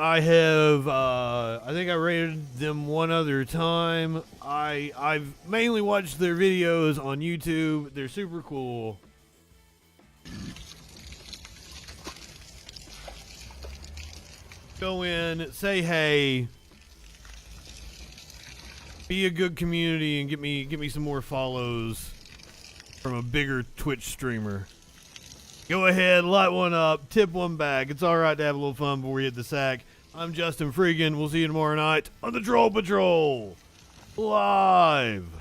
think I rated them one other time. I've mainly watched their videos on YouTube. They're super cool. Go in, say hey. Be a good community and get me some more follows from a bigger Twitch streamer. Go ahead, light one up, tip one back. It's alright to have a little fun before you hit the sack. I'm Justin FREAKIN. We'll see you tomorrow night on the Troll Patrol. Live.